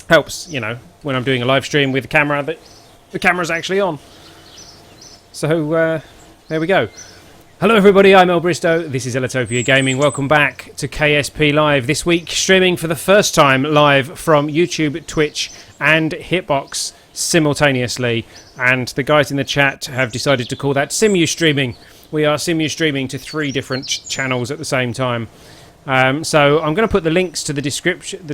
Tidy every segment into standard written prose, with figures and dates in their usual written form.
Helps, you know, when I'm doing a live stream with the camera, that the camera's actually on. So, there we go. Hello everybody, I'm El Bristow, this is Ellitopia Gaming. Welcome back to KSP Live. This week, streaming for the first time live from YouTube, Twitch and Hitbox simultaneously. And the guys in the chat have decided to call that Simu streaming. We are Simu streaming to 3 different channels at the same time. So I'm going to put the links to the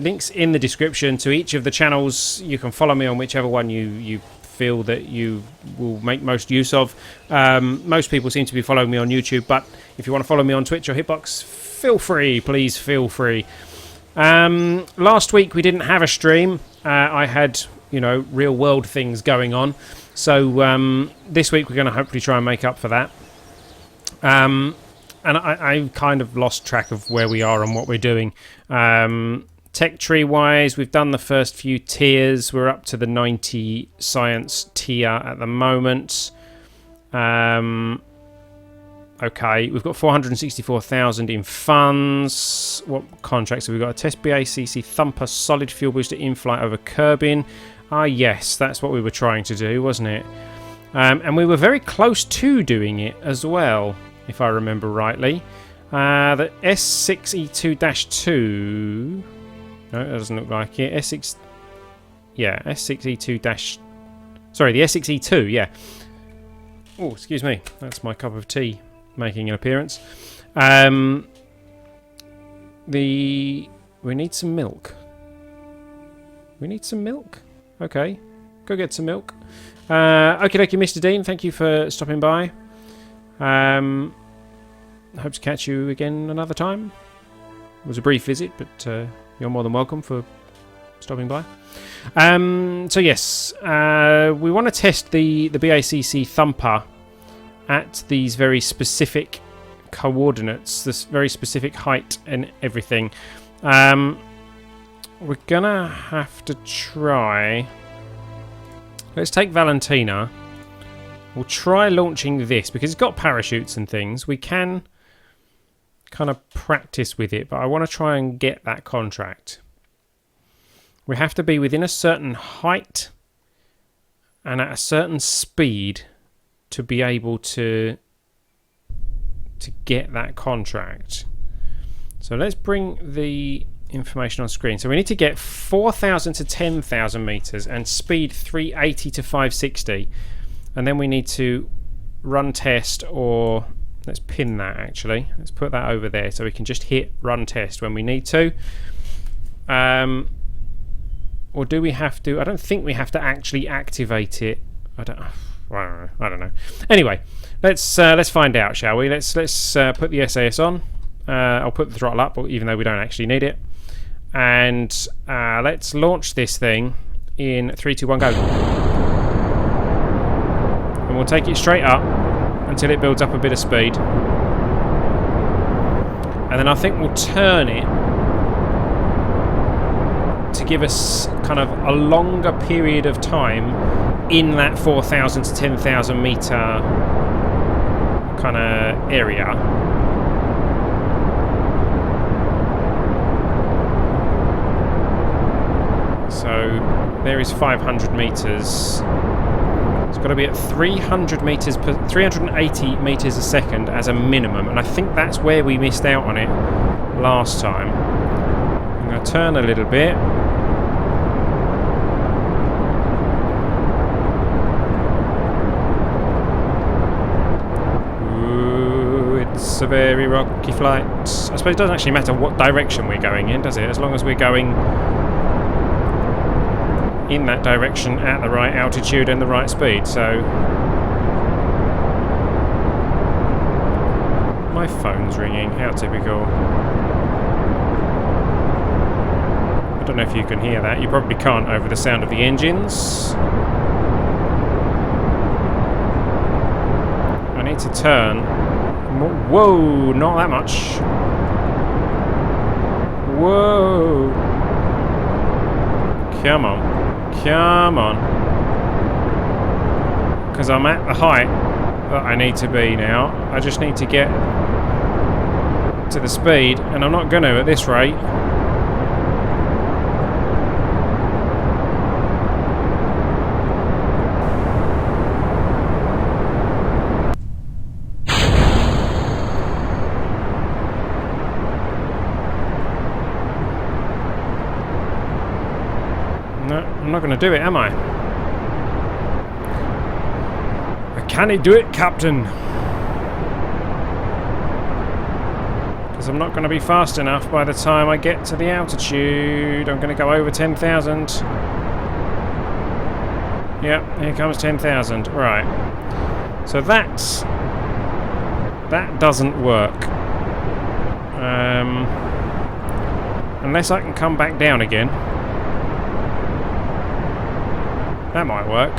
links in the description to each of the channels. You can follow me on whichever one you feel that you will make most use of. Most people seem to be following me on YouTube, but if you want to follow me on Twitch or Hitbox, feel free, please feel free. Last week we didn't have a stream. I had, you know, real world things going on. So this week we're going to hopefully try and make up for that. And I kind of lost track of where we are and what we're doing. Tech tree wise, we've done the first few tiers. We're up to the 90 science tier at the moment. Okay, we've got 464,000 in funds. What contracts have we got? A test BACC Thumper solid fuel booster in-flight over Kerbin. Ah, yes, that's what we were trying to do, wasn't it? And we were very close to doing it as well, if I remember rightly. The S06E02-2... No, it doesn't look like it. S6E2- Sorry, the S6E2, yeah. Oh, excuse me. That's my cup of tea making an appearance. We need some milk. We need some milk? Okay. Go get some milk. Okie dokie, Mr. Dean. Thank you for stopping by. Hope to catch you again another time. It was a brief visit, but you're more than welcome for stopping by. So yes, we want to test the BACC Thumper at these very specific coordinates, this very specific height and everything. We're gonna have to try. Let's take Valentina. We'll try launching this because it's got parachutes and things. We can kind of practice with it, but I want to try and get that contract. We have to be within a certain height and at a certain speed to be able to get that contract. So let's bring the information on screen. So we need to get 4,000 to 10,000 meters and speed 380 to 560, and then we need to run test, or let's pin that actually. Let's put that over there so we can just hit run test when we need to. Or do we have to? I don't think we have to actually activate it. I don't know. Anyway, let's find out, shall we? Let's put the SAS on. I'll put the throttle up, even though we don't actually need it. And let's launch this thing in 3, 2, 1, go. And we'll take it straight up until it builds up a bit of speed, and then I think we'll turn it to give us kind of a longer period of time in that 4,000 to 10,000 meter kind of area. So there is 500 meters. It's got to be at 380 meters a second as a minimum, and I think that's where we missed out on it last time. I'm going to turn a little bit. Ooh, it's a very rocky flight. I suppose it doesn't actually matter what direction we're going in, does it? As long as we're going in that direction at the right altitude and the right speed. So my phone's ringing, how typical. I don't know if you can hear that. You probably can't over the sound of the engines. I need to turn. Whoa, not that much. Whoa. Come on. Come on. Because I'm at the height that I need to be now. I just need to get to the speed, and I'm not going to at this rate. No, I'm not going to do it, am I? I can't do it, Captain. Because I'm not going to be fast enough by the time I get to the altitude. I'm going to go over 10,000. Yep, here comes 10,000. Right. So that doesn't work. Unless I can come back down again. That might work.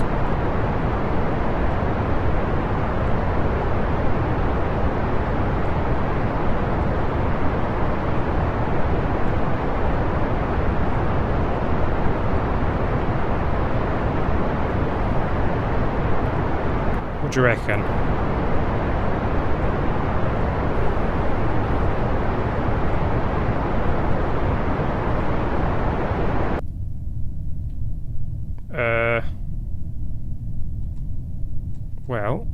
What do you reckon? Well,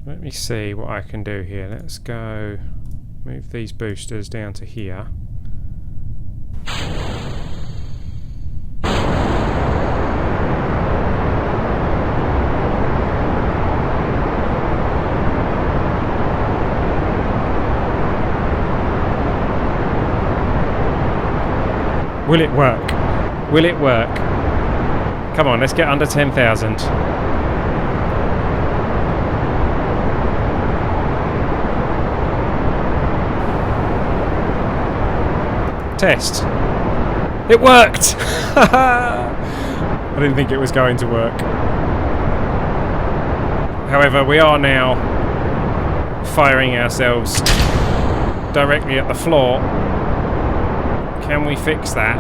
let me see what I can do here. Let's go move these boosters down to here. Will it work? Will it work? Come on, let's get under 10,000. Test. It worked! I didn't think it was going to work. However, we are now firing ourselves directly at the floor. Can we fix that?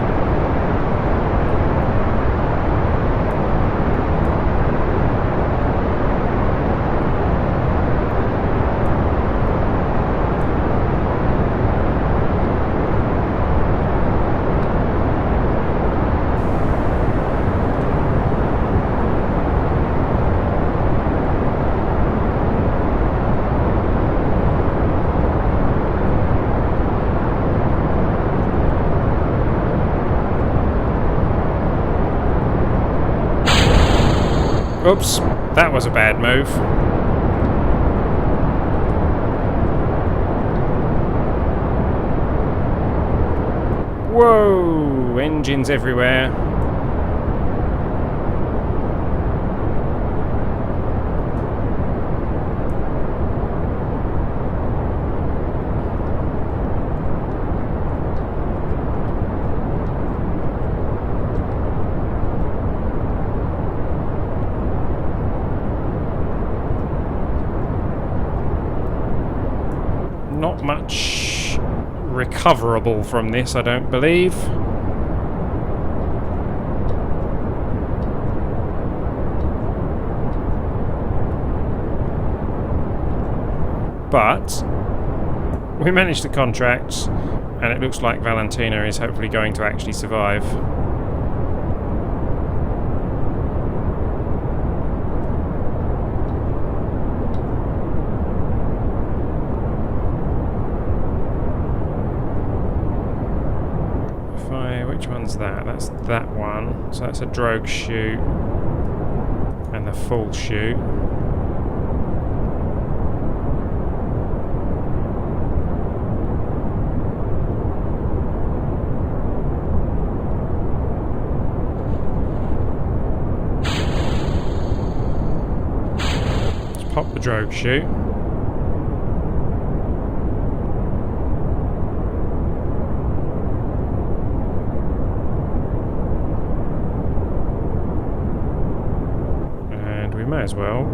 Oops, that was a bad move. Whoa, engines everywhere. Not much recoverable from this, I don't believe. But we managed the contract, and it looks like Valentina is hopefully going to actually survive. Which one's that? That's that one. So that's a drogue chute and the full chute. Let's pop the drogue chute. May as well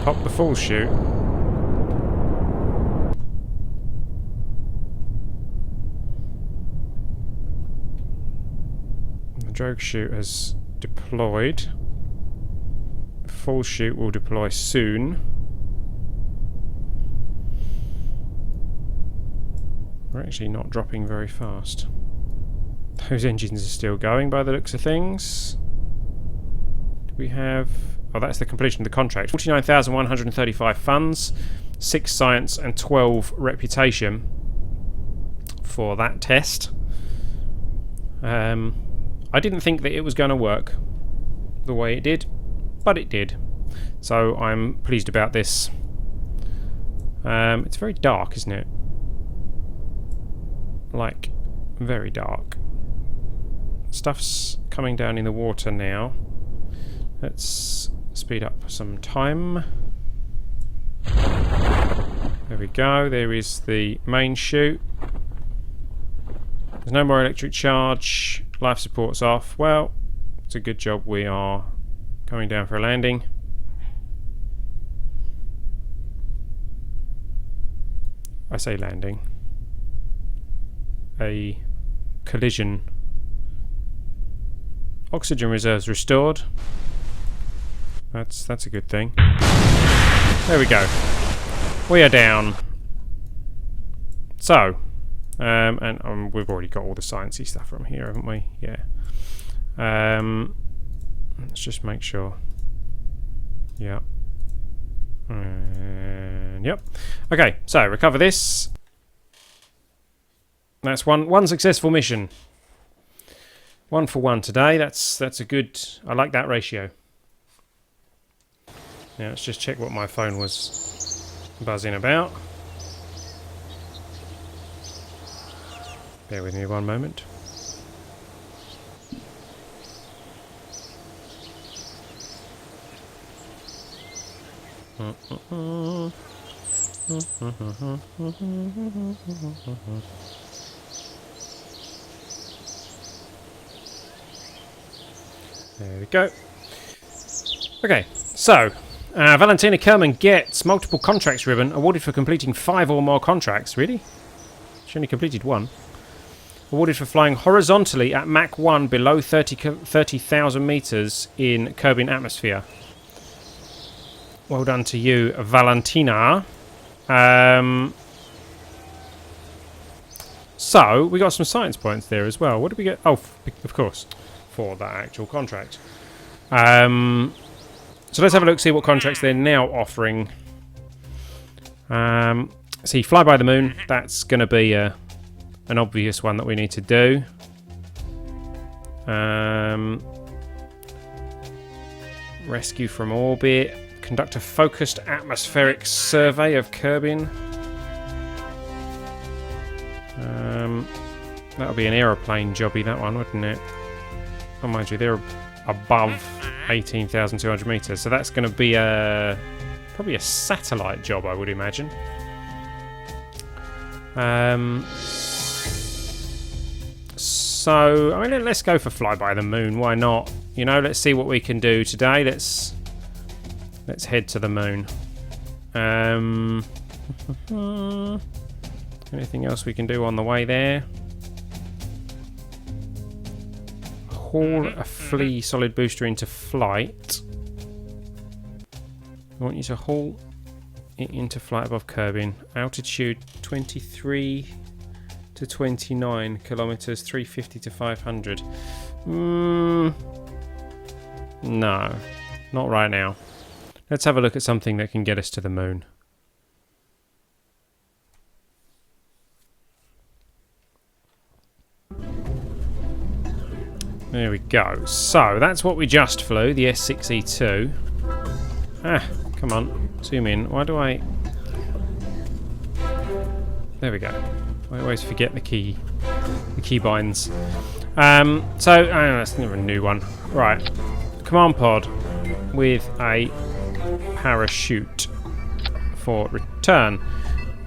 pop the full chute. The drogue chute has deployed. The full chute will deploy soon. We're actually not dropping very fast. Those engines are still going by the looks of things. Do we have... Oh, that's the completion of the contract. 49,135 funds, 6 science and 12 reputation. for that test. I didn't think that it was going to work the way it did, but it did. So I'm pleased about this. It's very dark, isn't it? Like, very dark. Stuff's coming down in the water now. Let's speed up some time. There we go. There is the main chute. There's no more electric charge. Life support's off. Well, it's a good job we are coming down for a landing. I say landing. A collision. Oxygen reserves restored. That's a good thing. There we go. We are down. So, and we've already got all the sciencey stuff from here, haven't we? Yeah. Let's just make sure. Yeah. And yep. Okay, so recover this. That's one successful mission. 1 for 1 today. That's a good. I like that ratio. Now let's just check what my phone was buzzing about. Bear with me one moment. There we go. Okay, so Valentina Kerman gets multiple contracts ribbon awarded for completing 5 or more contracts. Really? She only completed 1. Awarded for flying horizontally at Mach 1 below 30,000 meters in Kerbal atmosphere. Well done to you, Valentina. So, we got some science points there as well. What did we get? Oh, of course, for that actual contract. So let's have a look, see what contracts they're now offering. See, Flyby of Mun. That's going to be an obvious one that we need to do. Rescue from orbit. Conduct a focused atmospheric survey of Kerbal. That'll be an aeroplane jobby, that one, wouldn't it? Oh, mind you, they're above 18,200 meters, so that's going to be probably a satellite job, I would imagine. So, I mean, let's go for Flyby of Mun. Why not? You know, let's see what we can do today. Let's head to the moon. Anything else we can do on the way there? Haul a flea solid booster into flight. I want you to haul it into flight above Kerbal. Altitude 23 to 29 kilometers, 350 to 500. No, not right now. Let's have a look at something that can get us to the moon. There we go. So, that's what we just flew, the S06E02. Ah, come on. Zoom in. Why do I... There we go. I always forget the key binds. So, let's think of a new one. Right. Command pod with a parachute for return.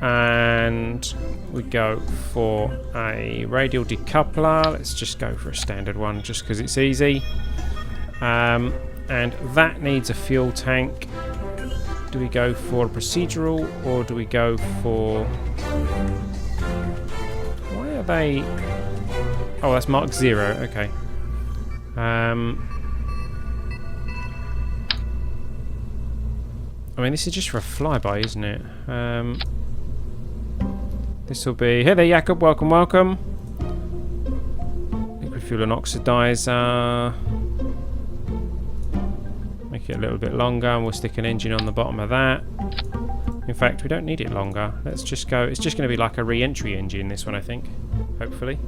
And we go for a radial decoupler. Let's just go for a standard one just because it's easy. And that needs a fuel tank. Do we go for a procedural or do we go for... Why are they... Oh, that's Mark 0. Okay. I mean, this is just for a flyby, isn't it? This will be... Hey there, Jakob. Welcome, welcome. Liquid fuel and oxidizer. Make it a little bit longer, and we'll stick an engine on the bottom of that. In fact, we don't need it longer. Let's just go. It's just going to be like a re-entry engine, this one, I think. Hopefully.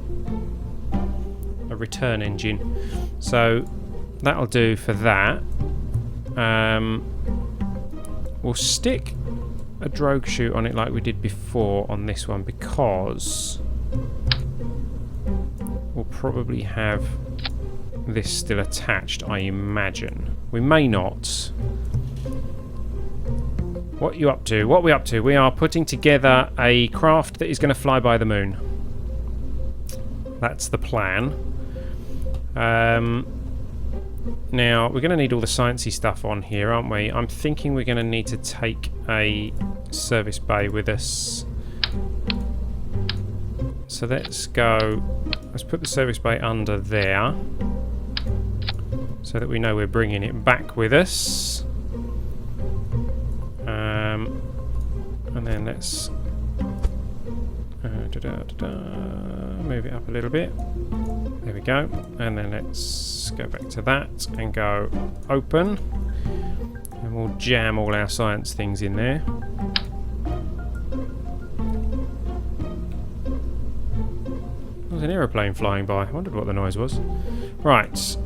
A return engine. So that'll do for that. We'll stick a drogue chute on it like we did before on this one, because we'll probably have this still attached, I imagine. We may not. What are you up to? What are we up to? We are putting together a craft that is going to fly by the moon. That's the plan. Now, we're going to need all the sciencey stuff on here, aren't we? I'm thinking we're going to need to take a service bay with us. So let's go... Let's put the service bay under there, so that we know we're bringing it back with us. And then let's move it up a little bit. There we go. And then let's go back to that and go open. And we'll jam all our science things in there. There's an aeroplane flying by. I wondered what the noise was. Right.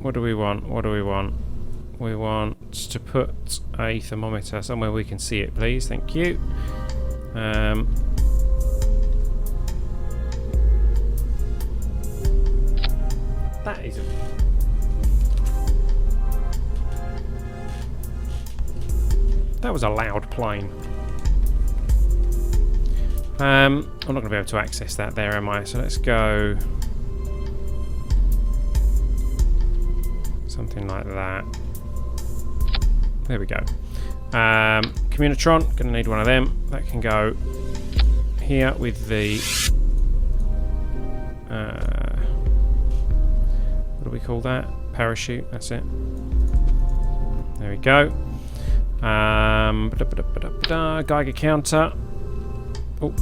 What do we want? What do we want? We want to put a thermometer somewhere we can see it, please. Thank you. That is a... That was a loud plane. I'm not going to be able to access that there, am I? So let's go... something like that. There we go. Communitron, going to need one of them. That can go here with the... what do we call that? Parachute, that's it. There we go. Geiger counter. Oh,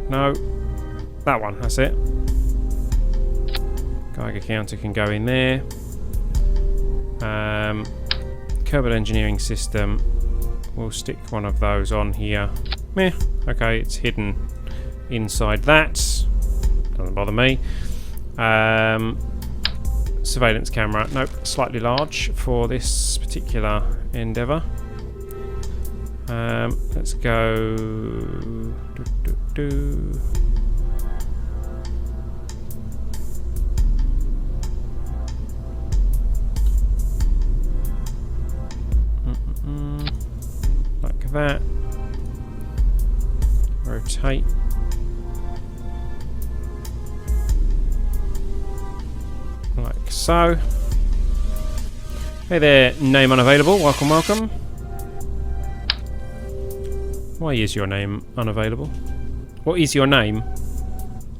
no. That one, that's it. Geiger counter can go in there. Kerbal engineering system. We'll stick one of those on here. Meh. Okay, it's hidden inside that. Doesn't bother me. Surveillance camera. Nope, slightly large for this particular endeavour. Let's go. Like that. Rotate. Like so. Hey there, name unavailable. Welcome, welcome. Why is your name unavailable? What is your name?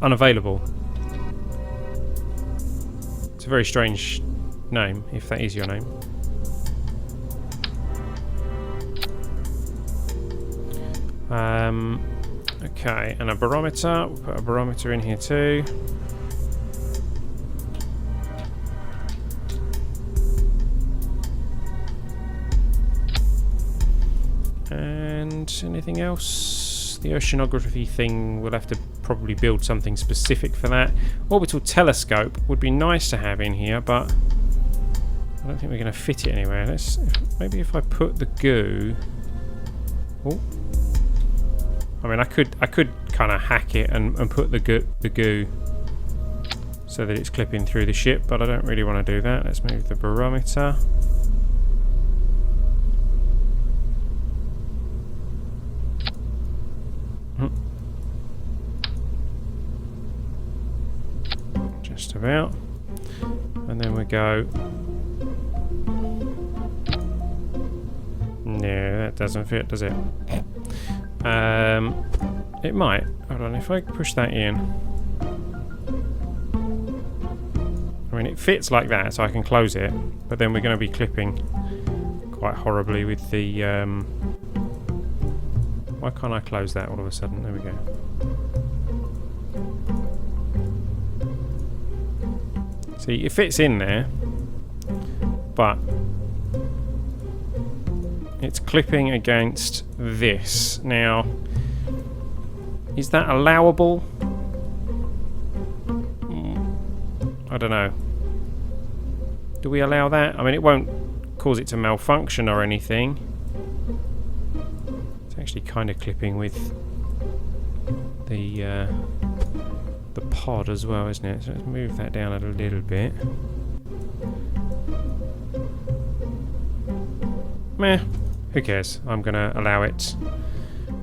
Unavailable. It's a very strange name, if that is your name. Okay, and a barometer. We'll put a barometer in here too. And anything else? The oceanography thing, we'll have to probably build something specific for that. Orbital telescope would be nice to have in here, but I don't think we're going to fit it anywhere. Maybe if I put the goo... Oh. I mean, I could kind of hack it and put the goo so that it's clipping through the ship, but I don't really want to do that. Let's move the barometer. Just about. And then we go... No, that doesn't fit, does it? It might. Hold on, if I push that in... I mean, it fits like that, so I can close it, but then we're going to be clipping quite horribly with the... Why can't I close that all of a sudden? There we go. See, it fits in there, but it's clipping against this. Now, is that allowable? I don't know. Do we allow that? I mean, it won't cause it to malfunction or anything. It's actually kind of clipping with the pod as well, isn't it? So let's move that down a little bit. Meh. Who cares? I'm gonna allow it.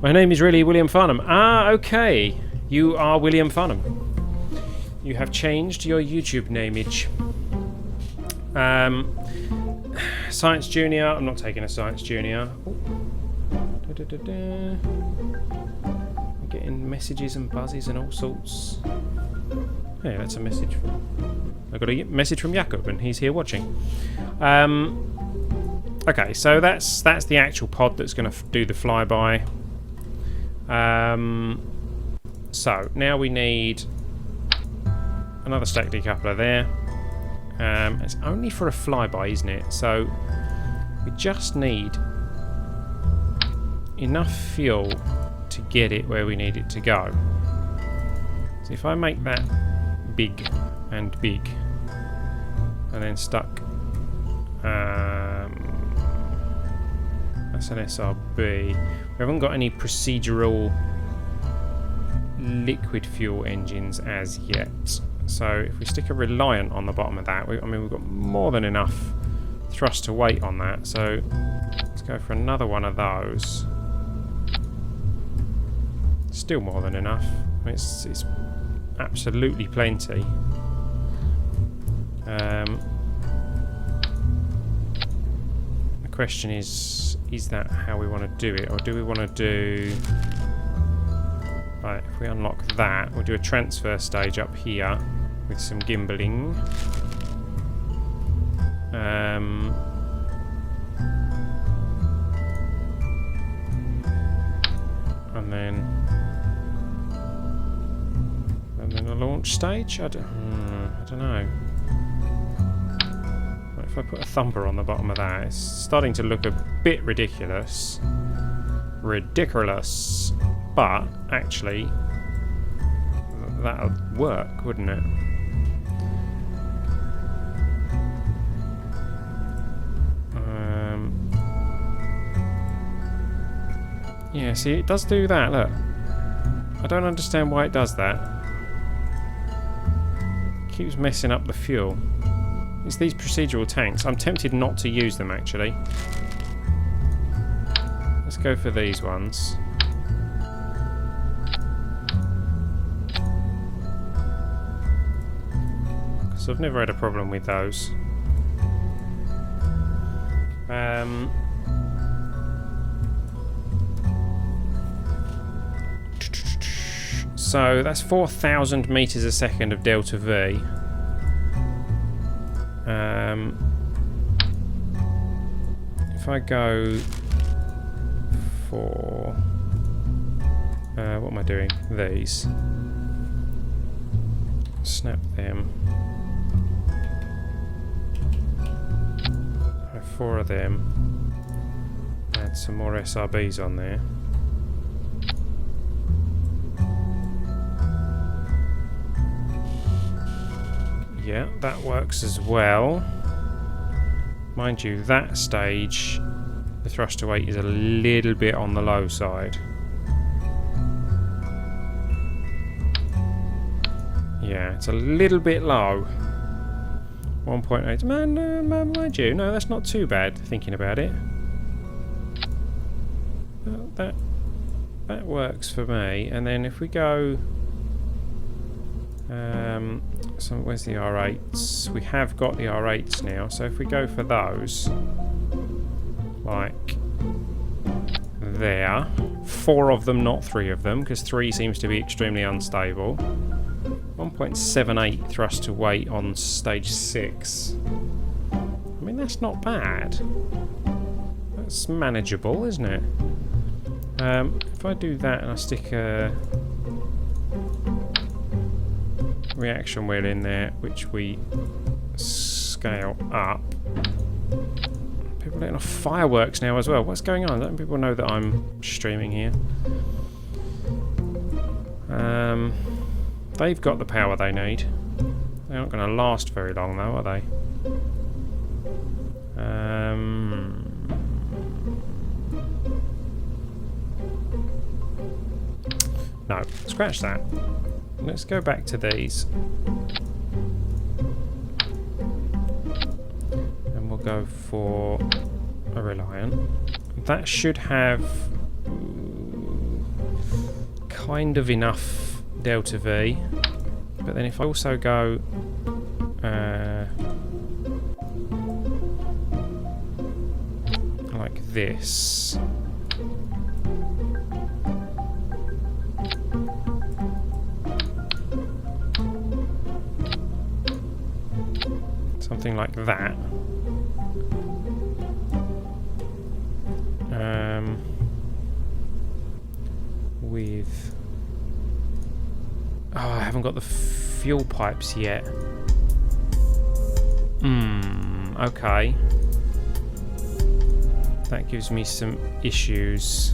My name is really William Farnham. Ah, okay. You are William Farnham. You have changed your YouTube nameage. Science Junior. I'm not taking a Science Junior. I'm getting messages and buzzes and all sorts. Hey, that's a message. I got a message from Jakob, and he's here watching. Okay, so that's the actual pod that's going to do the flyby. So now we need another stack decoupler there. It's only for a flyby, isn't it? So we just need enough fuel to get it where we need it to go. So if I make that big and big, and then stuck, that's an SRB. We haven't got any procedural liquid fuel engines as yet. So if we stick a Reliant on the bottom of that, I mean, we've got more than enough thrust to weight on that. So let's go for another one of those. Still more than enough. I mean, it's absolutely plenty. The question is that how we want to do it, or do we want to do... Right, if we unlock that, we'll do a transfer stage up here with some gimbaling. And then a launch stage? I don't know. If I put a thumper on the bottom of that, it's starting to look a bit ridiculous. Ridiculous. But actually, that'll work, wouldn't it? Yeah, see, it does do that, look. I don't understand why it does that. It keeps messing up the fuel. It's these procedural tanks. I'm tempted not to use them, actually. Let's go for these ones. Because I've never had a problem with those. So that's 4,000 meters a second of delta V. If I go for what am I doing? These. Snap them. Have 4 of them. Add some more SRBs on there. Yeah, that works as well. Mind you, that stage, the thrust to weight is a little bit on the low side. Yeah, it's a little bit low. 1.8. Mind you, no, that's not too bad, thinking about it. Well, that works for me. And then if we go... so where's the R8s? We have got the R8s now, so if we go for those, like there, 4 of them, not 3 of them, because 3 seems to be extremely unstable. 1.78 thrust to weight on stage 6. I mean, that's not bad. That's manageable, isn't it? If I do that and I stick a reaction wheel in there, which we scale up People letting off fireworks now as well. What's going on? Don't people know that I'm streaming here? They've got the power they need. They're not going to last very long though, are they? No, scratch that. Let's go back to these. And we'll go for a Reliant. That should have kind of enough Delta V. But then if I also go like this, something like that, with I haven't got the fuel pipes yet. Okay. That gives me some issues.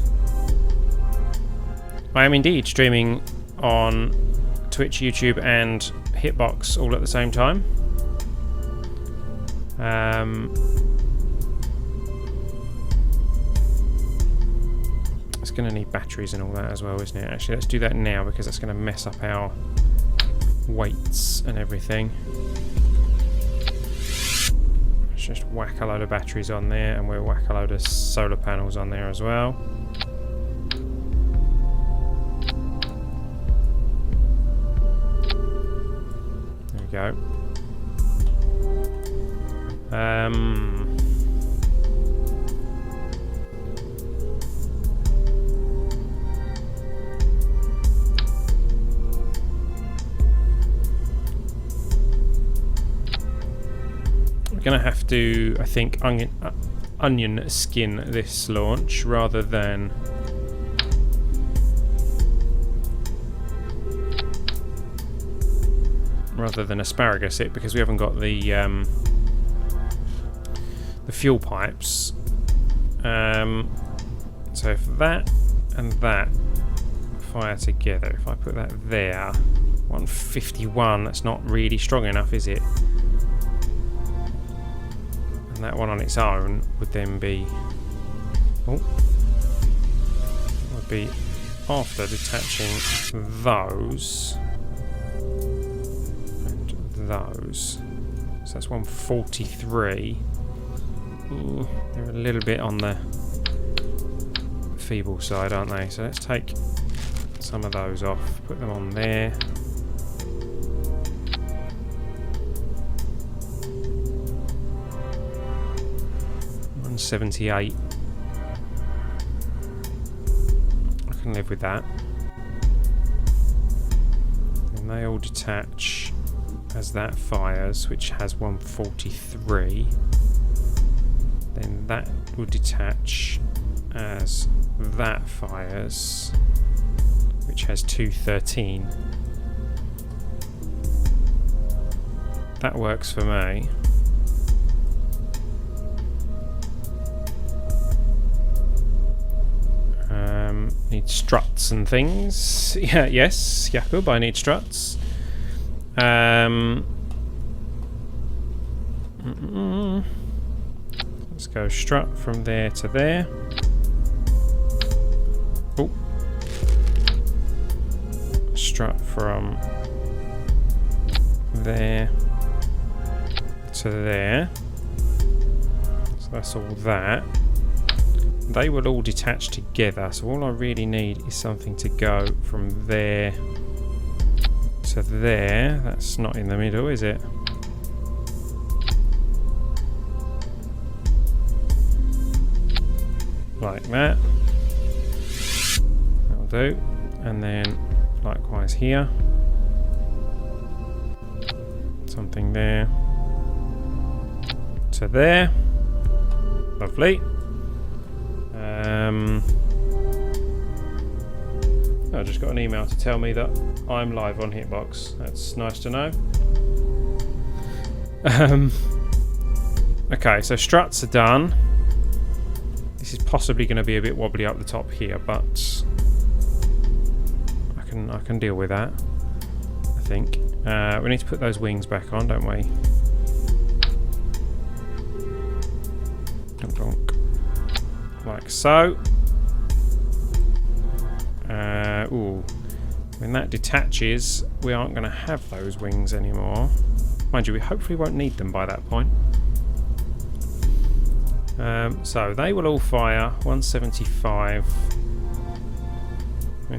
I am indeed streaming on Twitch, YouTube and Hitbox all at the same time. It's going to need batteries and all that as well, isn't it? Actually, let's do that now because that's going to mess up our weights and everything. Let's just whack a load of batteries on there, and we'll whack a load of solar panels on there as well. There we go. Gonna have to, I think, onion skin this launch rather than asparagus it, because we haven't got the fuel pipes. So if that and that fire together, if I put that there, 151, that's not really strong enough, is it? And that one on its own would then be, would be after detaching those and those. So that's 143. They're a little bit on the feeble side, aren't they? So let's take some of those off, put them on there. 78. I can live with that. And they all detach as that fires, which has 143. Then that will detach as that fires, which has 213. That works for me. Need struts and things. Yeah, yes, Jakub, I need struts. Let's go strut from there to there. Oh. Strut from there to there. So that's all that. They will all detach together, so all I really need is something to go from there to there. That's not in the middle, is it? Like that. That'll do. And then likewise here. Something there to there. Lovely. I just got an email to tell me that I'm live on Hitbox. That's nice to know. Okay, so struts are done. This is possibly going to be a bit wobbly up the top here, but I can deal with that, I think. We need to put those wings back on, don't we? Like so. Ooh. When that detaches, we aren't going to have those wings anymore. Mind you, we hopefully won't need them by that point. So they will all fire 175.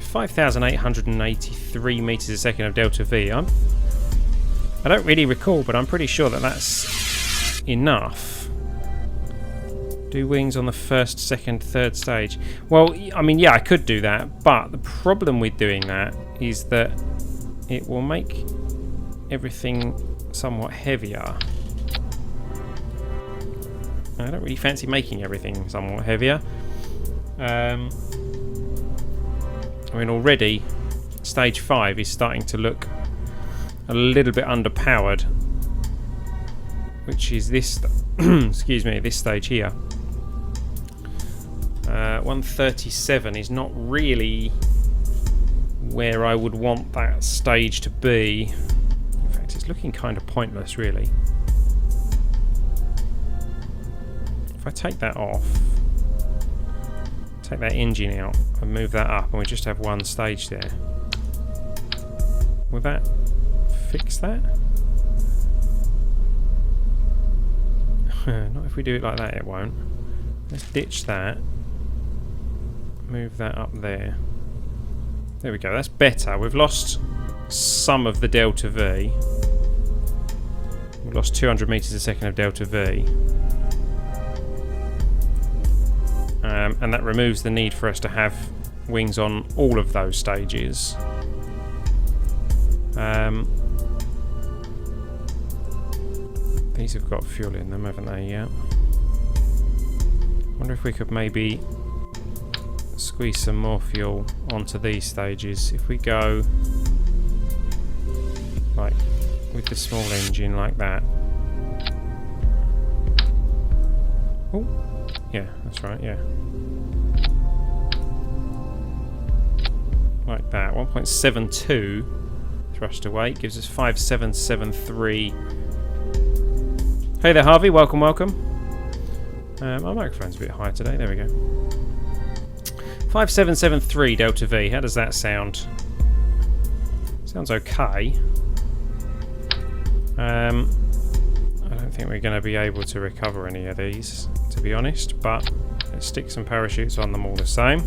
5,883 meters a second of delta V. I don't really recall, but I'm pretty sure that that's enough. Do wings on the first, second, third stage. Well, I mean, yeah, I could do that, but the problem with doing that is that it will make everything somewhat heavier. I don't really fancy making everything somewhat heavier. I mean, already stage 5 is starting to look a little bit underpowered, which is this excuse me, this stage here. 137 is not really where I would want that stage to be. In fact, it's looking kind of pointless, really. If I take that off, take that engine out and move that up, and we just have one stage there, will that fix that? Not if we do it like that, it won't. Let's ditch that. Move that up there. There we go, that's better. We've lost some of the delta V. We've lost 200 meters a second of delta V. And that removes the need for us to have wings on all of those stages. These have got fuel in them, haven't they? Yeah. Wonder if we could maybe squeeze some more fuel onto these stages. If we go like with the small engine like that. Oh, yeah, that's right, yeah. Like that. 1.72 thrust to weight gives us 5773. Hey there, Harvey. Welcome, welcome. My microphone's a bit high today. There we go. 5773 delta V. How does that sound? Sounds okay. I don't think we're going to be able to recover any of these, to be honest, but let's stick some parachutes on them all the same.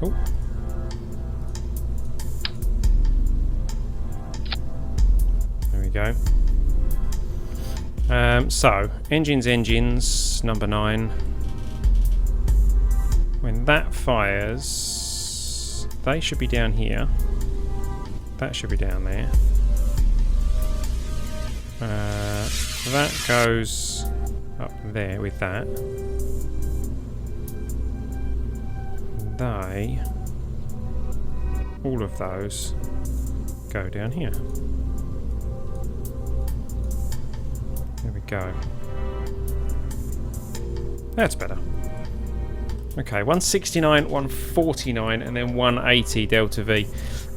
Oh. There we go. So, engines, number 9. When that fires, they should be down here. That should be down there. That goes up there with that. All of those go down here. There we go. That's better. Okay, 169, 149, and then 180 delta V.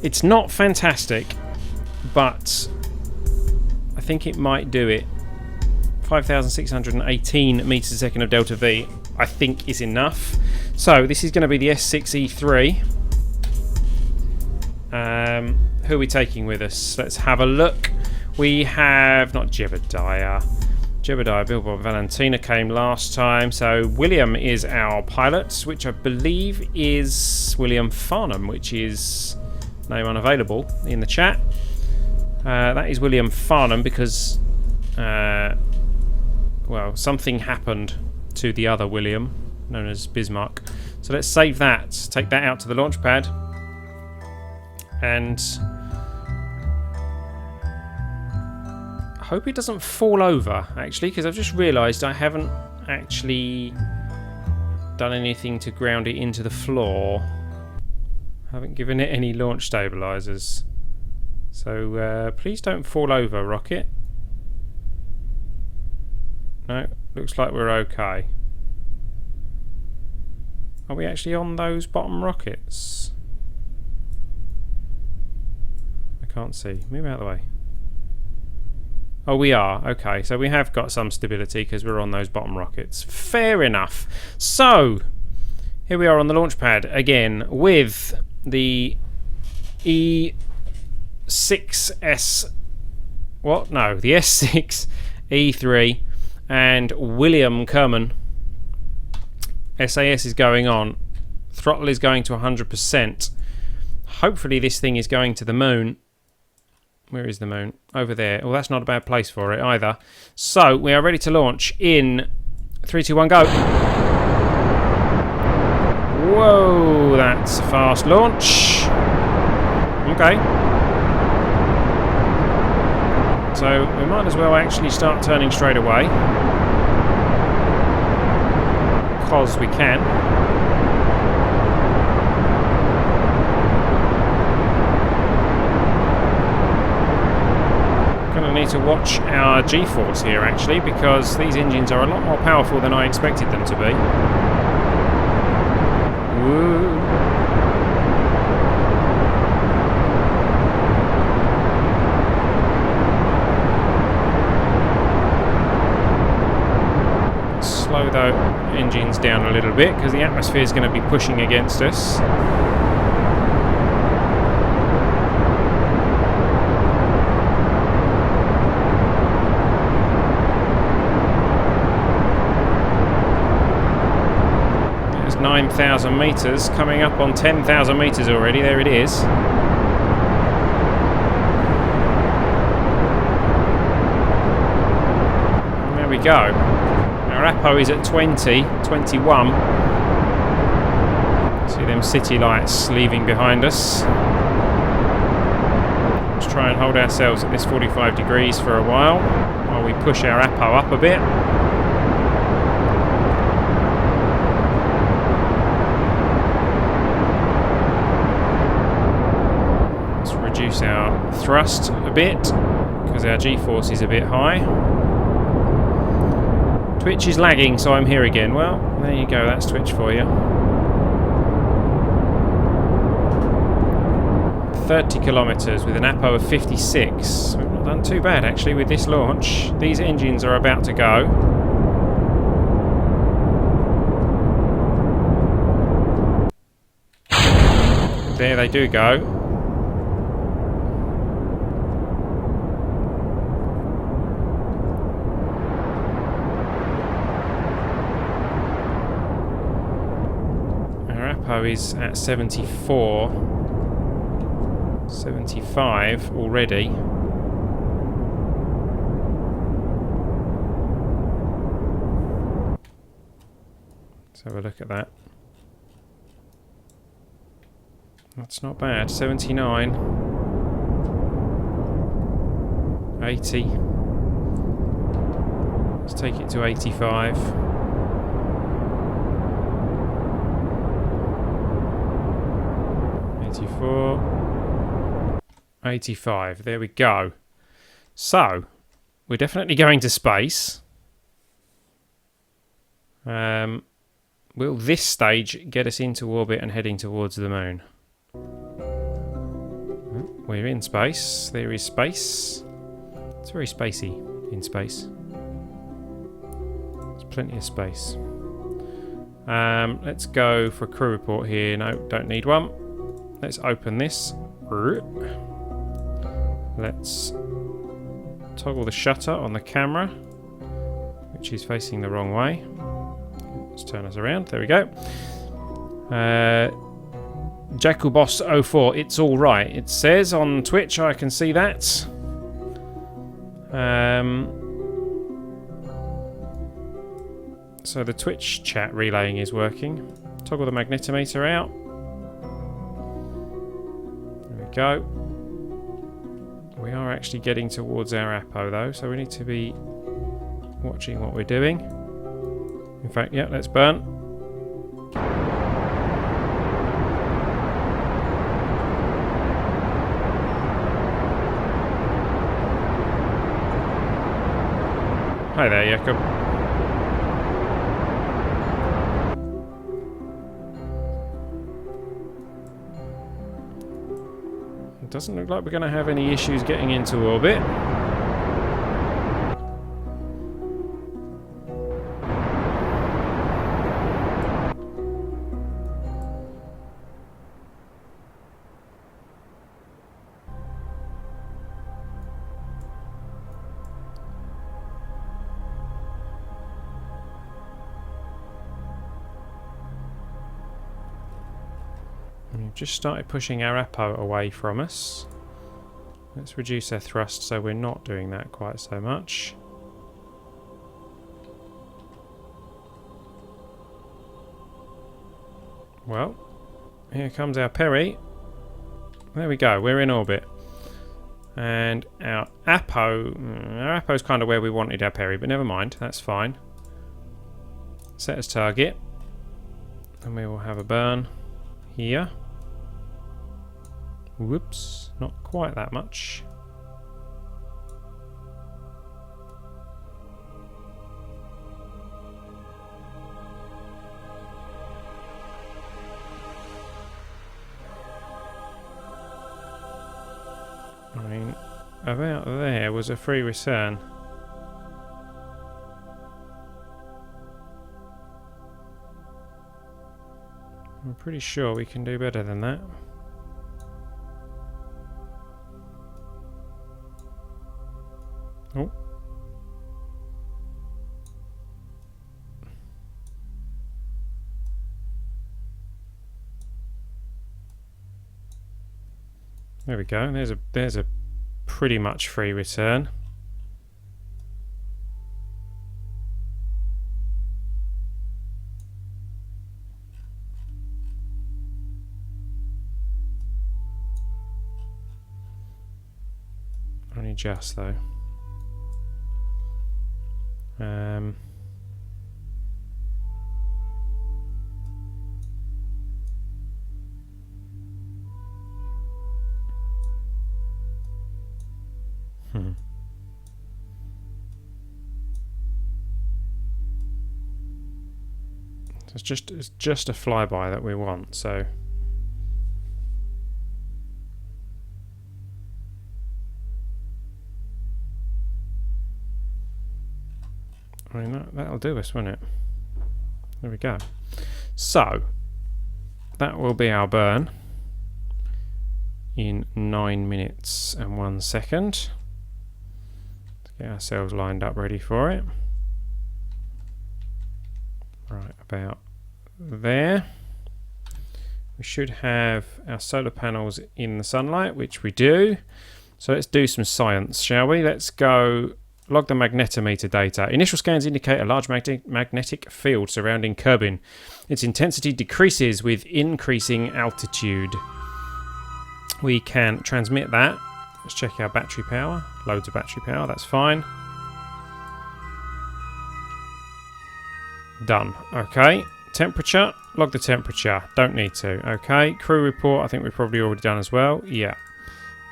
It's not fantastic, but I think it might do it. 5,618 meters a second of delta V, I think, is enough. So this is going to be the S06E03. Who are we taking with us? Let's have a look. We have not Jebediah, Bilbo Valentina came last time. So William is our pilot, which I believe is William Farnham, which is name unavailable in the chat. That is William Farnham because, well, something happened to the other William, known as Bismarck. So let's save that, take that out to the launch pad, and I hope it doesn't fall over, actually, because I've just realised I haven't actually done anything to ground it into the floor. I haven't given it any launch stabilisers. So please don't fall over, rocket. No, looks like we're okay. Are we actually on those bottom rockets? I can't see. Move out of the way. Oh, we are. Okay, so we have got some stability because we're on those bottom rockets. Fair enough. So, here we are on the launch pad again with the E6S... What? No, the S06E03 and William Kerman. SAS is going on. Throttle is going to 100%. Hopefully this thing is going to the moon. Where is the moon? Over there. Oh, that's not a bad place for it either. So, we are ready to launch in 3, 2, 1, go. Whoa, that's a fast launch. Okay. So, we might as well actually start turning straight away. Because we can. Need to watch our G-force here actually, because these engines are a lot more powerful than I expected them to be. Woo. Slow the engines down a little bit because the atmosphere is going to be pushing against us. There's 9,000 metres, coming up on 10,000 metres already. There it is. And there we go. Our Apo is at 20, 21. See them city lights leaving behind us. Let's try and hold ourselves at this 45 degrees for a while we push our Apo up a bit. Let's reduce our thrust a bit because our G-force is a bit high. Twitch is lagging, so I'm here again. Well, there you go, that's Twitch for you. 30 kilometres with an Apo of 56. We've not done too bad actually with this launch. These engines are about to go. There they do go. Is at 74, 75 already. Let's have a look at that. That's not bad. 79, 80. Let's take it to 85. 85. There we go. So, we're definitely going to space. Will this stage get us into orbit and heading towards the moon? We're in space. There is space. It's very spacey in space. There's plenty of space. Let's go for a crew report here. No, don't need one. Let's open this. Let's toggle the shutter on the camera, which is facing the wrong way. Let's turn us around. There we go. Jacobos04, it's all right. It says on Twitch, I can see that. So the Twitch chat relaying is working. Toggle the magnetometer out. There we go. We are actually getting towards our Apo though, so we need to be watching what we're doing. In fact, yeah, let's burn. Hi there, Jakob. It doesn't look like we're going to have any issues getting into orbit. We've just started pushing our Apo away from us. Let's reduce our thrust so we're not doing that quite so much. Well, here comes our Peri. There we go, we're in orbit. And our Apo's kind of where we wanted our Peri, but never mind, that's fine. Set as target. And we will have a burn here. Whoops, not quite that much. I mean, about there was a free return. I'm pretty sure we can do better than that. Oh. There we go. There's a pretty much free return. Only just though. So it's just a flyby that we want, so I mean that'll do us, won't it? There we go. So that will be our burn in 9 minutes and 1 second. Let's get ourselves lined up ready for it. Right about there. We should have our solar panels in the sunlight, which we do. So let's do some science, shall we? Let's go log the magnetometer data. Initial scans indicate a large magnetic field surrounding Kerbin. Its intensity decreases with increasing altitude. We can transmit that. Let's check our battery power. Loads of battery power, that's fine. Done. Okay. Temperature. Log the temperature. Don't need to. Okay. Crew report. I think we've probably already done as well. Yeah.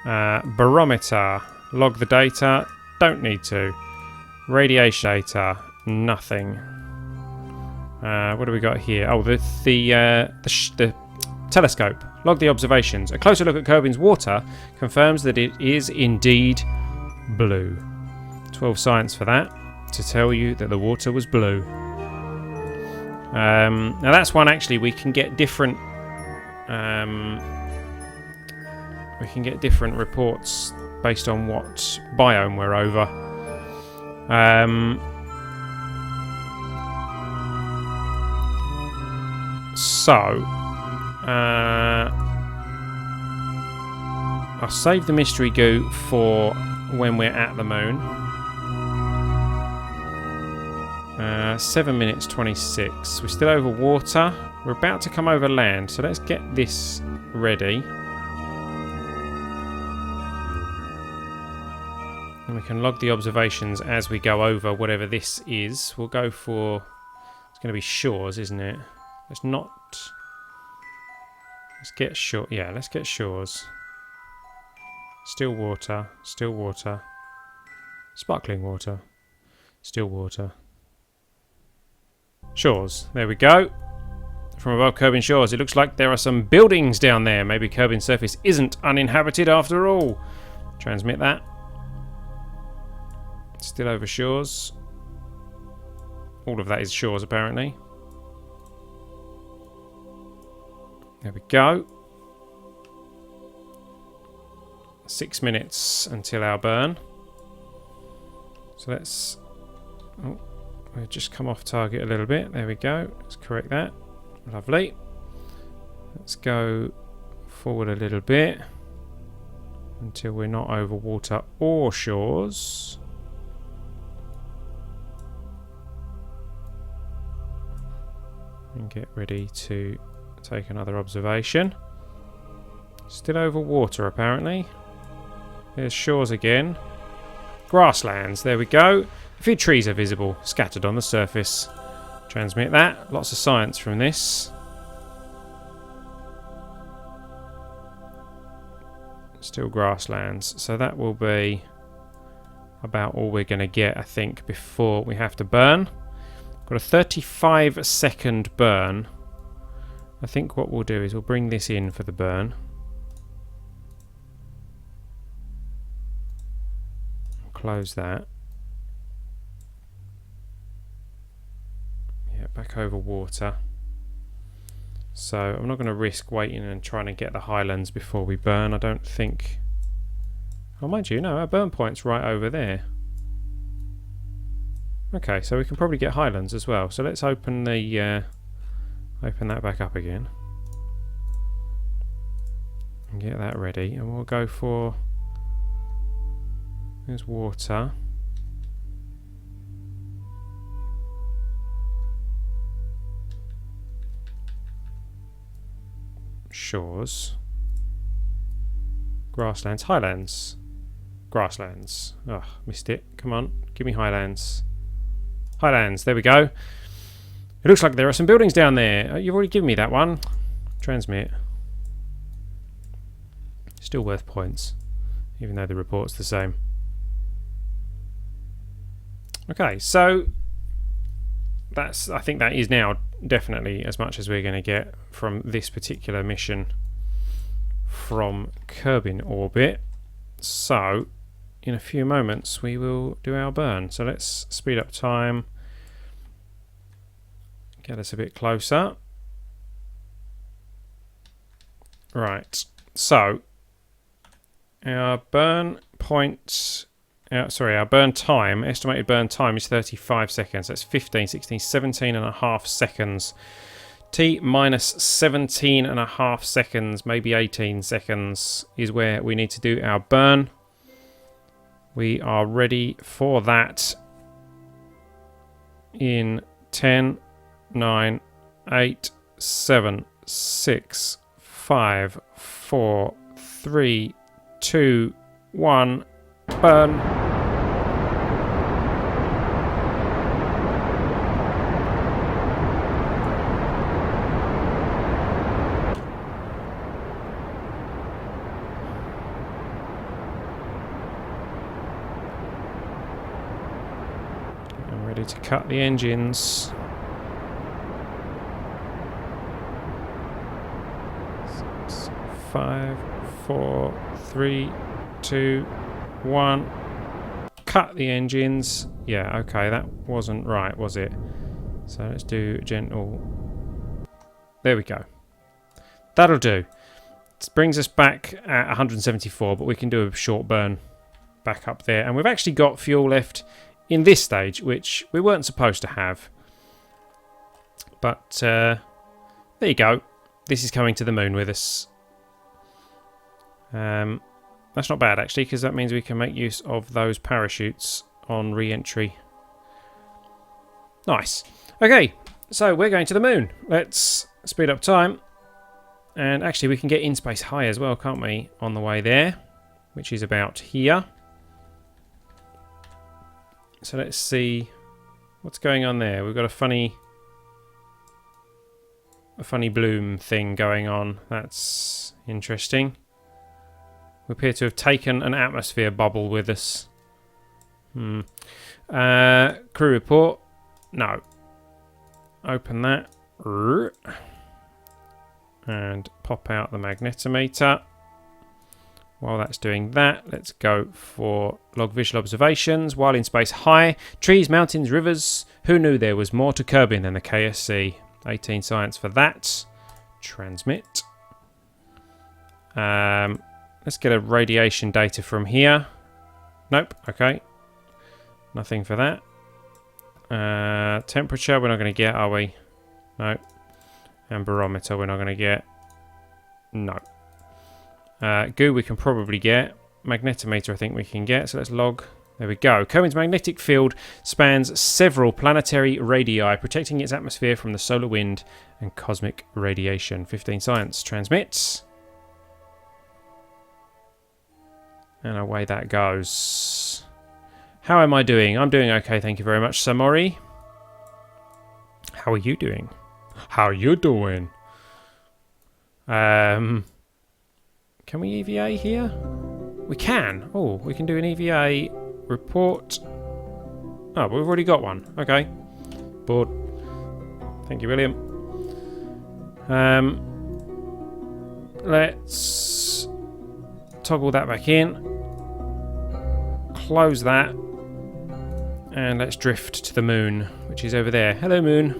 Barometer. Log the data. Don't need to. Radiation data. Nothing. What do we got here? Oh, the telescope. Log the observations. A closer look at Kerbin's water confirms that it is indeed blue. 12 science for that, to tell you that the water was blue. Now that's one actually we can get different reports based on what biome we're over. I'll save the mystery goo for when we're at the moon. 7 minutes 26. We're still over water. We're about to come over land, so let's get this ready. And we can log the observations as we go over whatever this is. We'll go for... It's going to be shores, isn't it? Let's not... Let's get shore... Yeah, let's get shores. Still water. Still water. Sparkling water. Still water. Shores. There we go. From above Kerbin Shores, it looks like there are some buildings down there. Maybe Kerbin's surface isn't uninhabited after all. Transmit that. Still over shores. All of that is shores, apparently. There we go. 6 minutes until our burn. So let's... Oh, we've just come off target a little bit. There we go. Let's correct that. Lovely. Let's go forward a little bit until we're not over water or shores. And get ready to take another observation. Still over water, apparently. There's shores again. Grasslands, there we go. A few trees are visible, scattered on the surface. Transmit that. Lots of science from this. Still grasslands. So that will be about all we're going to get, I think, before we have to burn. Got a 35-second burn. I think what we'll do is we'll bring this in for the burn. Close that. Back over water. So I'm not going to risk waiting and trying to get the highlands before we burn. I don't think... Oh, mind you, no, our burn point's right over there. Okay, so we can probably get highlands as well. So let's open the open that back up again and get that ready, and we'll go for... There's water. Shores. Grasslands. Highlands. Grasslands. Oh, missed it. Come on. Give me highlands. Highlands. There we go. It looks like there are some buildings down there. You've already given me that one. Transmit. Still worth points, even though the report's the same. Okay, so that's, I think that is now definitely as much as we're going to get from this particular mission from Kerbin orbit. So in a few moments we will do our burn. So let's speed up time, get us a bit closer. Right, so our burn point, our burn time, estimated burn time is 35 seconds. That's 15, 16, 17 and a half seconds. T minus 17 and a half seconds, maybe 18 seconds is where we need to do our burn. We are ready for that in 10, 9, 8, 7, 6, 5, 4, 3, 2, 1, burn. I'm ready to cut the engines. 6, 5, 4, 3, 2, 1. Cut the engines. Yeah, okay, that wasn't right, was it? So let's do gentle. There we go. That'll do. This brings us back at 174, but we can do a short burn back up there. And we've actually got fuel left in this stage, which we weren't supposed to have. But there you go. This is coming to the moon with us. That's not bad actually, because that means we can make use of those parachutes on re-entry. Nice. Okay, so we're going to the moon. Let's speed up time. And actually we can get in space high as well, can't we, on the way there, which is about here. So let's see what's going on there. We've got a funny bloom thing going on. That's interesting. We appear to have taken an atmosphere bubble with us. Crew report. No. Open that. And pop out the magnetometer. While that's doing that, let's go for log visual observations. While in space, high. Trees, mountains, rivers. Who knew there was more to Kerbin than the KSC? 18 science for that. Transmit. Let's get a radiation data from here. Nope. Okay. Nothing for that. Temperature we're not going to get, are we? No. And barometer we're not going to get. No. Goo we can probably get. Magnetometer I think we can get. So let's log. There we go. Kerbin's magnetic field spans several planetary radii, protecting its atmosphere from the solar wind and cosmic radiation. 15 science. Transmits. And away that goes. How am I doing? I'm doing okay, thank you very much, Samori. How are you doing? How are you doing? Can we EVA here? We can. Oh, we can do an EVA report. Oh, but we've already got one. Okay. Board. Thank you, William. Let's toggle that back in. Close that. And let's drift to the moon, which is over there. Hello, moon.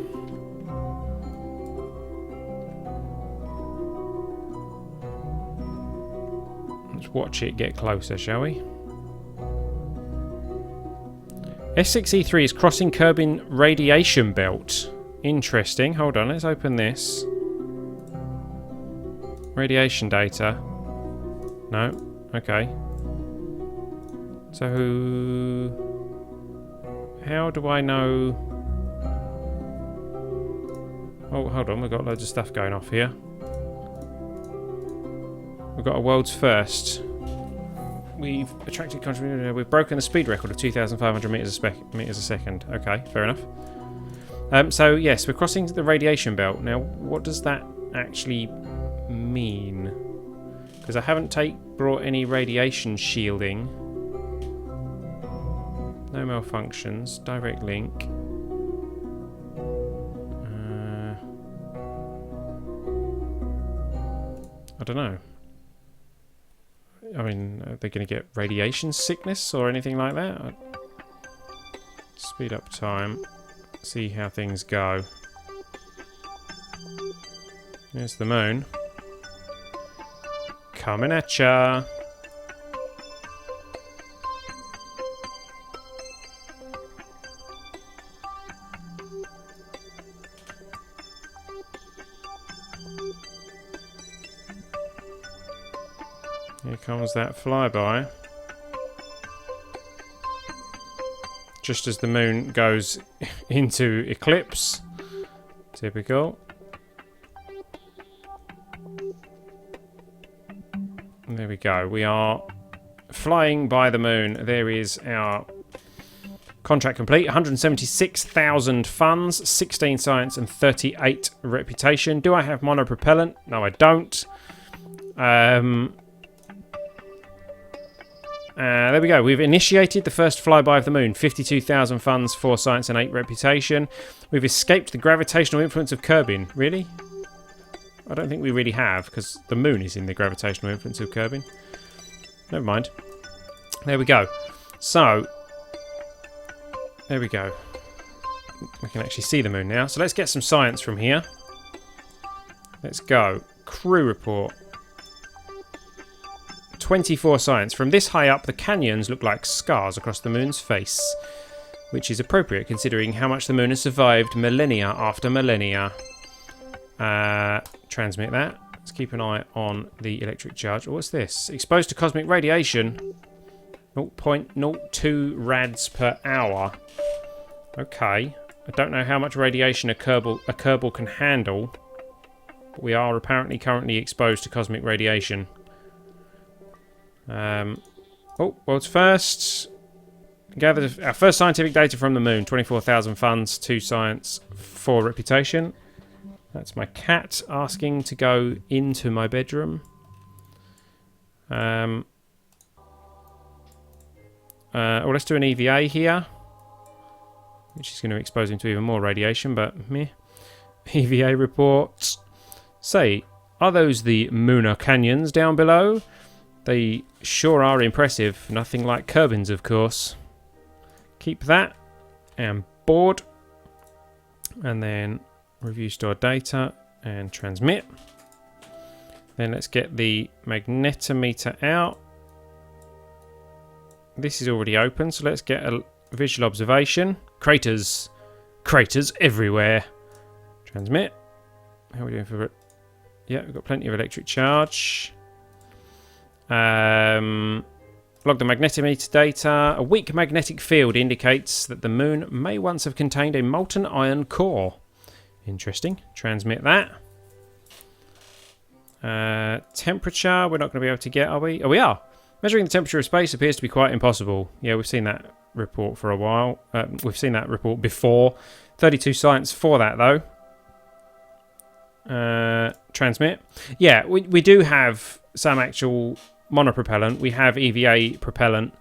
Let's watch it get closer, shall we? S06E03 is crossing Kerbin radiation belt. Interesting. Hold on, let's open this. Radiation data. No. Okay. So how do I know? Oh, hold on, we've got loads of stuff going off here. We've got a world's first. We've attracted contribution. We've broken the speed record of 2,500 meters a second. Okay, fair enough. So yes, we're crossing the radiation belt. Now, what does that actually mean? Because I haven't brought any radiation shielding. No malfunctions. Direct link. I don't know. I mean, are they going to get radiation sickness or anything like that? Speed up time. See how things go. There's the moon. Coming at ya. Here comes that flyby. Just as the moon goes into eclipse. Typical. There we go. We are flying by the moon. There is our contract complete. 176,000 funds, 16 science and 38 reputation. Do I have monopropellant? No, I don't. There we go. We've initiated the first flyby of the moon. 52,000 funds, 4 science and 8 reputation. We've escaped the gravitational influence of Kerbin. Really? I don't think we really have, because the moon is in the gravitational influence of Kerbin. Never mind. There we go. So, there we go. We can actually see the moon now. So let's get some science from here. Let's go. Crew report. 24 science. From this high up, the canyons look like scars across the moon's face, which is appropriate considering how much the moon has survived millennia after millennia. Transmit that. Let's keep an eye on the electric charge. Oh, what's this? Exposed to cosmic radiation. 0.02 rads per hour. Okay. I don't know how much radiation a Kerbal can handle, but we are apparently currently exposed to cosmic radiation. Oh, world's first. Gathered our first scientific data from the moon. 24,000 funds, 2 science, 4 reputation. That's my cat asking to go into my bedroom. Oh, let's do an EVA here. which is going to expose him to even more radiation, but meh. EVA reports say, are those the Muna Canyons down below? They sure are impressive. Nothing like Kerbin's, of course. Keep that. And board. And then review stored data and transmit. Then let's get the magnetometer out. This is already open, so let's get a visual observation. Craters. Craters everywhere. Transmit. How are we doing for it? Yeah, we've got plenty of electric charge. Log the magnetometer data. A weak magnetic field indicates that the moon may once have contained a molten iron core. Interesting. Transmit that. Temperature, we're not going to be able to get, are we? Oh, we are. Measuring the temperature of space appears to be quite impossible. Yeah, we've seen that report for a while. We've seen that report before. 32 science for that, though. Transmit. Yeah, we do have some actual monopropellant. We have EVA propellant.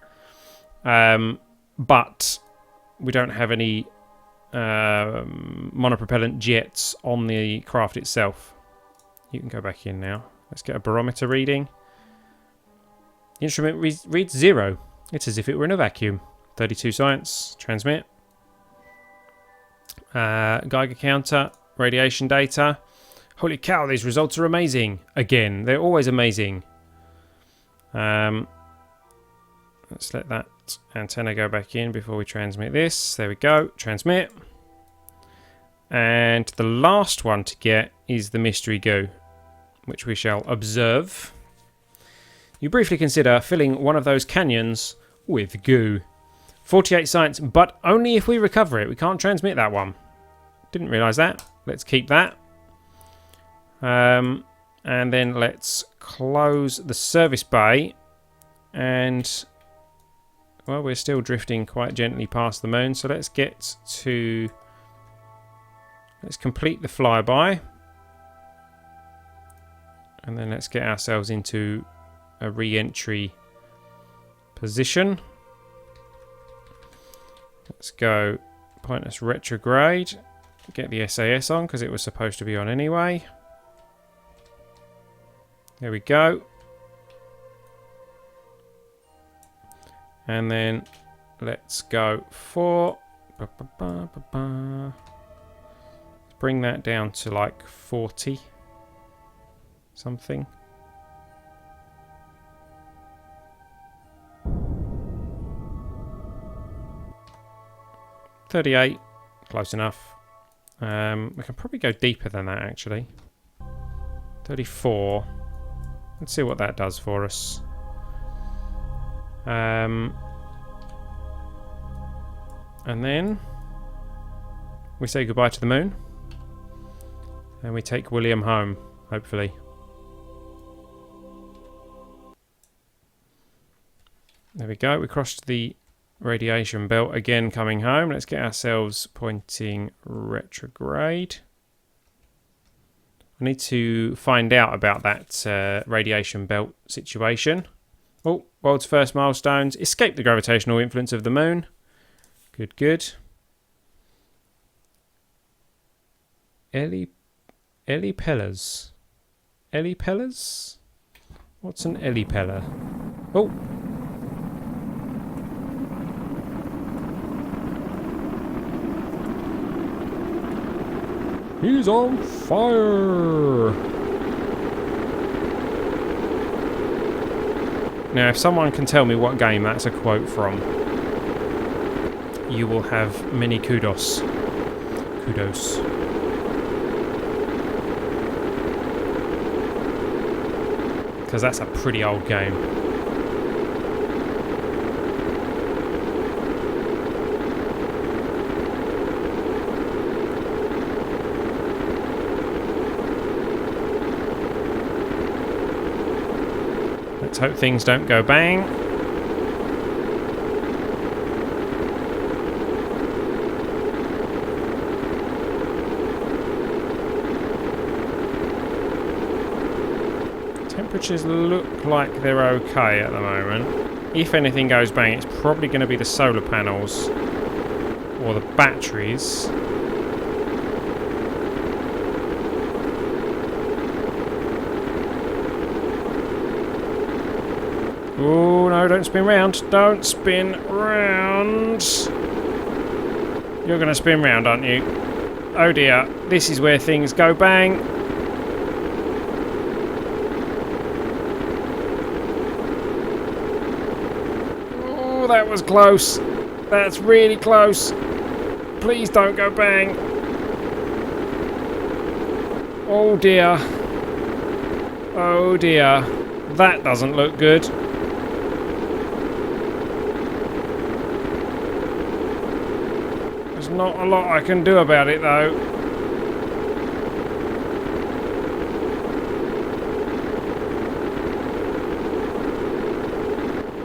But we don't have any monopropellant jets on the craft itself. You can go back in now. Let's get a barometer reading. The instrument reads 0. It's as if it were in a vacuum. 32 science. Transmit. Geiger counter. Radiation data. Holy cow, these results are amazing. Again, they're always amazing. Let's let that antenna go back in before we transmit this. There we go. Transmit. And the last one to get is the mystery goo, which we shall observe. You briefly consider filling one of those canyons with goo. 48 science, but only if we recover it. We can't transmit that one. Didn't realise that. Let's keep that. And then let's close the service bay. And, well, we're still drifting quite gently past the moon. So let's get to... Let's complete the flyby. And then let's get ourselves into a re-entry position. Let's go pointless retrograde. Get the SAS on because it was supposed to be on anyway. There we go. And then let's go for... Let's bring that down to like 40 something. $38, close enough. We can probably go deeper than that actually. 34. Let's see what that does for us. And then we say goodbye to the moon. And we take William home, hopefully. There we go. We crossed the radiation belt again coming home. Let's get ourselves pointing retrograde. I need to find out about that radiation belt situation. Oh, world's first milestones. Escape the gravitational influence of the moon. Good, good. Ellipellers. Ellipellers? What's an ellipeller? Oh! He's on fire! Now, if someone can tell me what game that's a quote from, you will have many kudos. Kudos. Because that's a pretty old game. Let's hope things don't go bang. Temperatures look like they're okay at the moment. If anything goes bang, it's probably going to be the solar panels or the batteries. Oh no, don't spin round. Don't spin round. You're going to spin round, aren't you? Oh dear, this is where things go bang. Oh, that was close. That's really close. Please don't go bang. Oh dear. Oh dear. That doesn't look good. There's not a lot I can do about it though.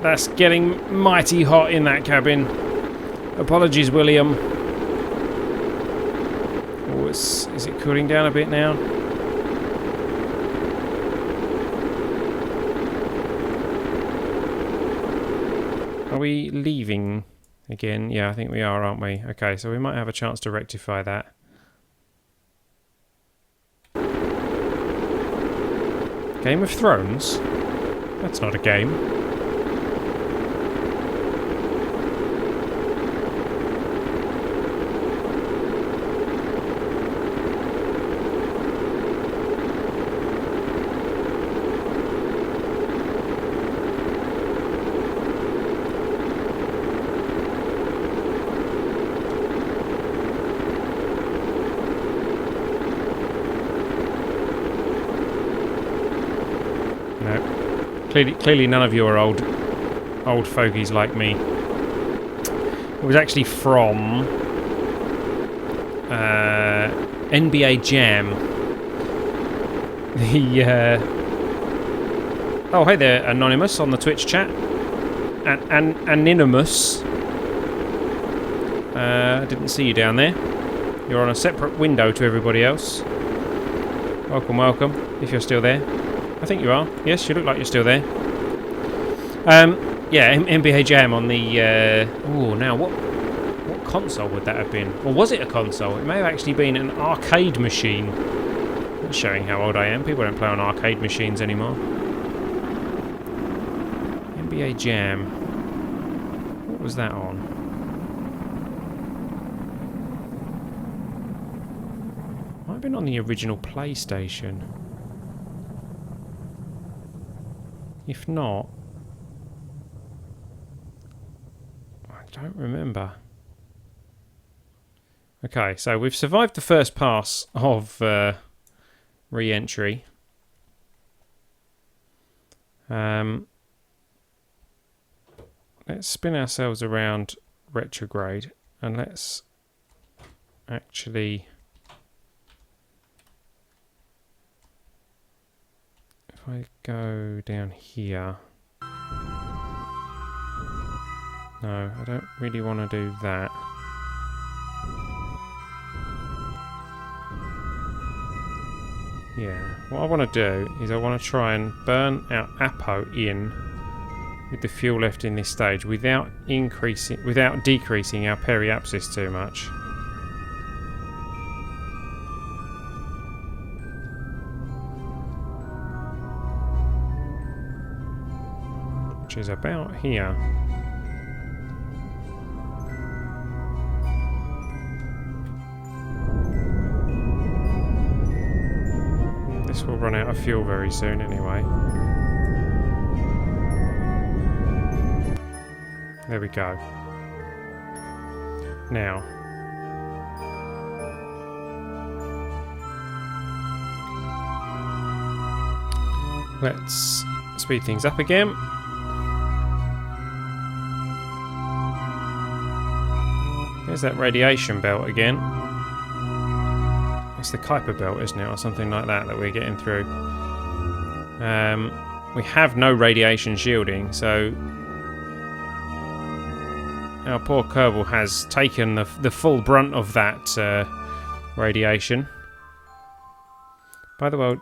That's getting mighty hot in that cabin. Apologies, William. Oh, is it cooling down a bit now? Are we leaving again? Yeah, I think we are, aren't we? Okay, so we might have a chance to rectify that. Game of Thrones? That's not a game. Clearly none of you are old fogies like me. It was actually from NBA Jam. The oh, hey there, Anonymous on the Twitch chat. Anonymous. I didn't see you down there. You're on a separate window to everybody else. Welcome, welcome, if you're still there. I think you are. Yes, you look like you're still there. Yeah, NBA Jam on the... oh, now, what console would that have been? Or was it a console? It may have actually been an arcade machine. That's showing how old I am. People don't play on arcade machines anymore. NBA Jam. What was that on? Might have been on the original PlayStation. If not, I don't remember. Okay, so we've survived the first pass of re-entry. Let's spin ourselves around retrograde and let's actually... If I go down here... No, I don't really want to do that. Yeah, what I want to do is I want to try and burn our Apo in with the fuel left in this stage without decreasing our periapsis too much. Which is about here. This will run out of fuel very soon anyway. There we go. Now, let's speed things up again. There's that radiation belt again. It's the Kuiper belt, isn't it, or something like that we're getting through. We have no radiation shielding, so our poor Kerbal has taken the full brunt of that radiation. By the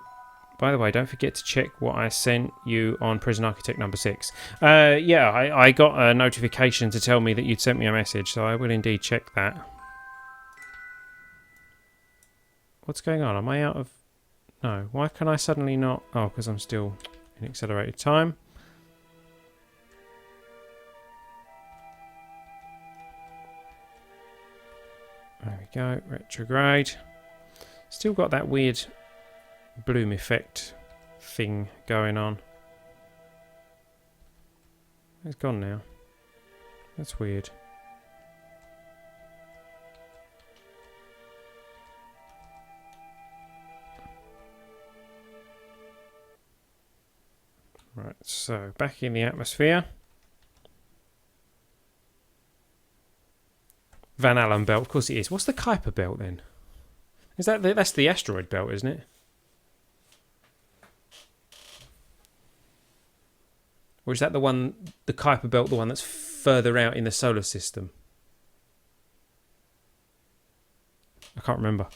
By the way, don't forget to check what I sent you on Prison Architect number 6. Yeah, I got a notification to tell me that you'd sent me a message, so I will indeed check that. What's going on? Am I out of... No, why can I suddenly not... Oh, because I'm still in accelerated time. There we go, retrograde. Still got that weird bloom effect thing going on. It's gone now. That's weird. Right, so back in the atmosphere. Van Allen belt, of course it is. What's the Kuiper belt then? Is that that's the asteroid belt, isn't it? Or is that the one, the Kuiper belt, the one that's further out in the solar system? I can't remember.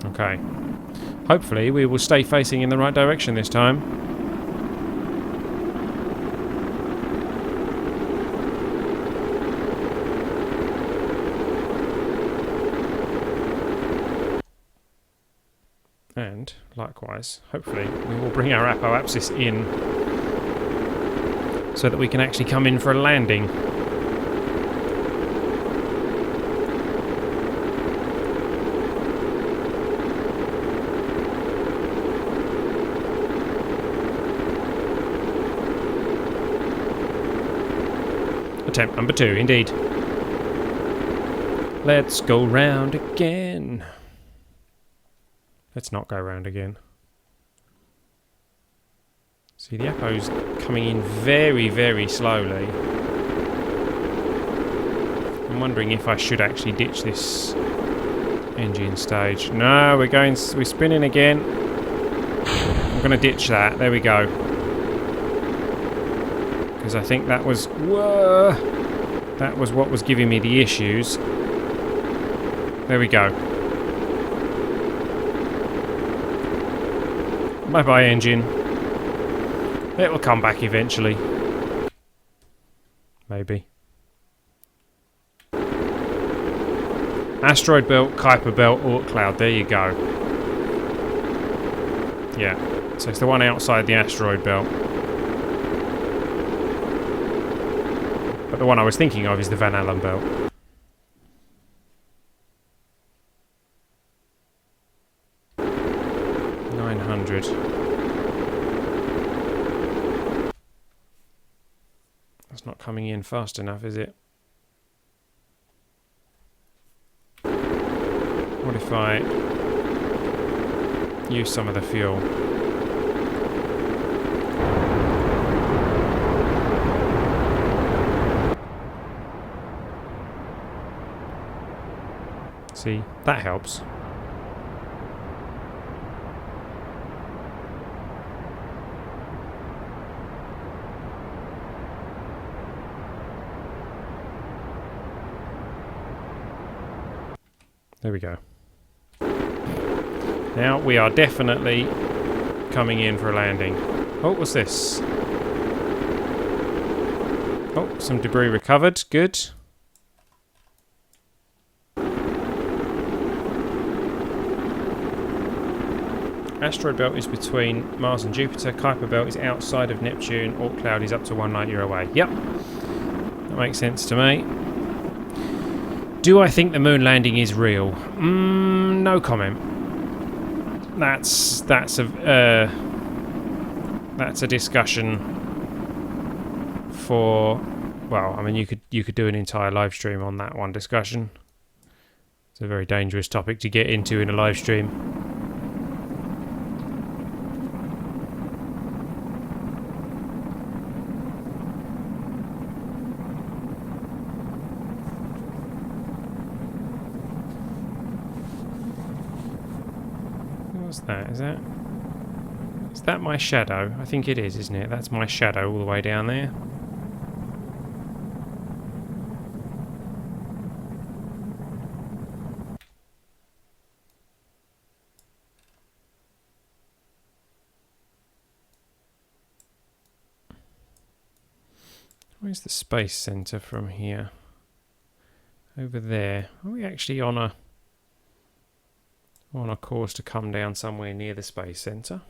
Okay. Hopefully we will stay facing in the right direction this time. And, likewise, hopefully we will bring our apoapsis in so that we can actually come in for a landing. Attempt number 2, indeed. Let's go round again. Let's not go round again. See, the Apo's coming in very, very slowly. I'm wondering if I should actually ditch this engine stage. No, we're spinning again. I'm going to ditch that. There we go. Because I think that was... Whoa! That was what was giving me the issues. There we go. Bye-bye, engine. It'll come back eventually. Maybe. Asteroid belt, Kuiper belt, Oort cloud. There you go. Yeah. So it's the one outside the asteroid belt. But the one I was thinking of is the Van Allen belt. That's not coming in fast enough, is it? What if I use some of the fuel? See, that helps. There we go. Now we are definitely coming in for a landing. Oh, what's this? Oh, some debris recovered. Good. Asteroid belt is between Mars and Jupiter. Kuiper belt is outside of Neptune. Oort cloud is up to 1 light year away. Yep. That makes sense to me. Do I think the moon landing is real? No comment. That's a discussion for, well, I mean, you could do an entire live stream on that one discussion. It's a very dangerous topic to get into in a live stream. What's that? Is that my shadow? I think it is, isn't it? That's my shadow all the way down there. Where's the space center from here? Over there. Are we actually on a course to come down somewhere near the space center?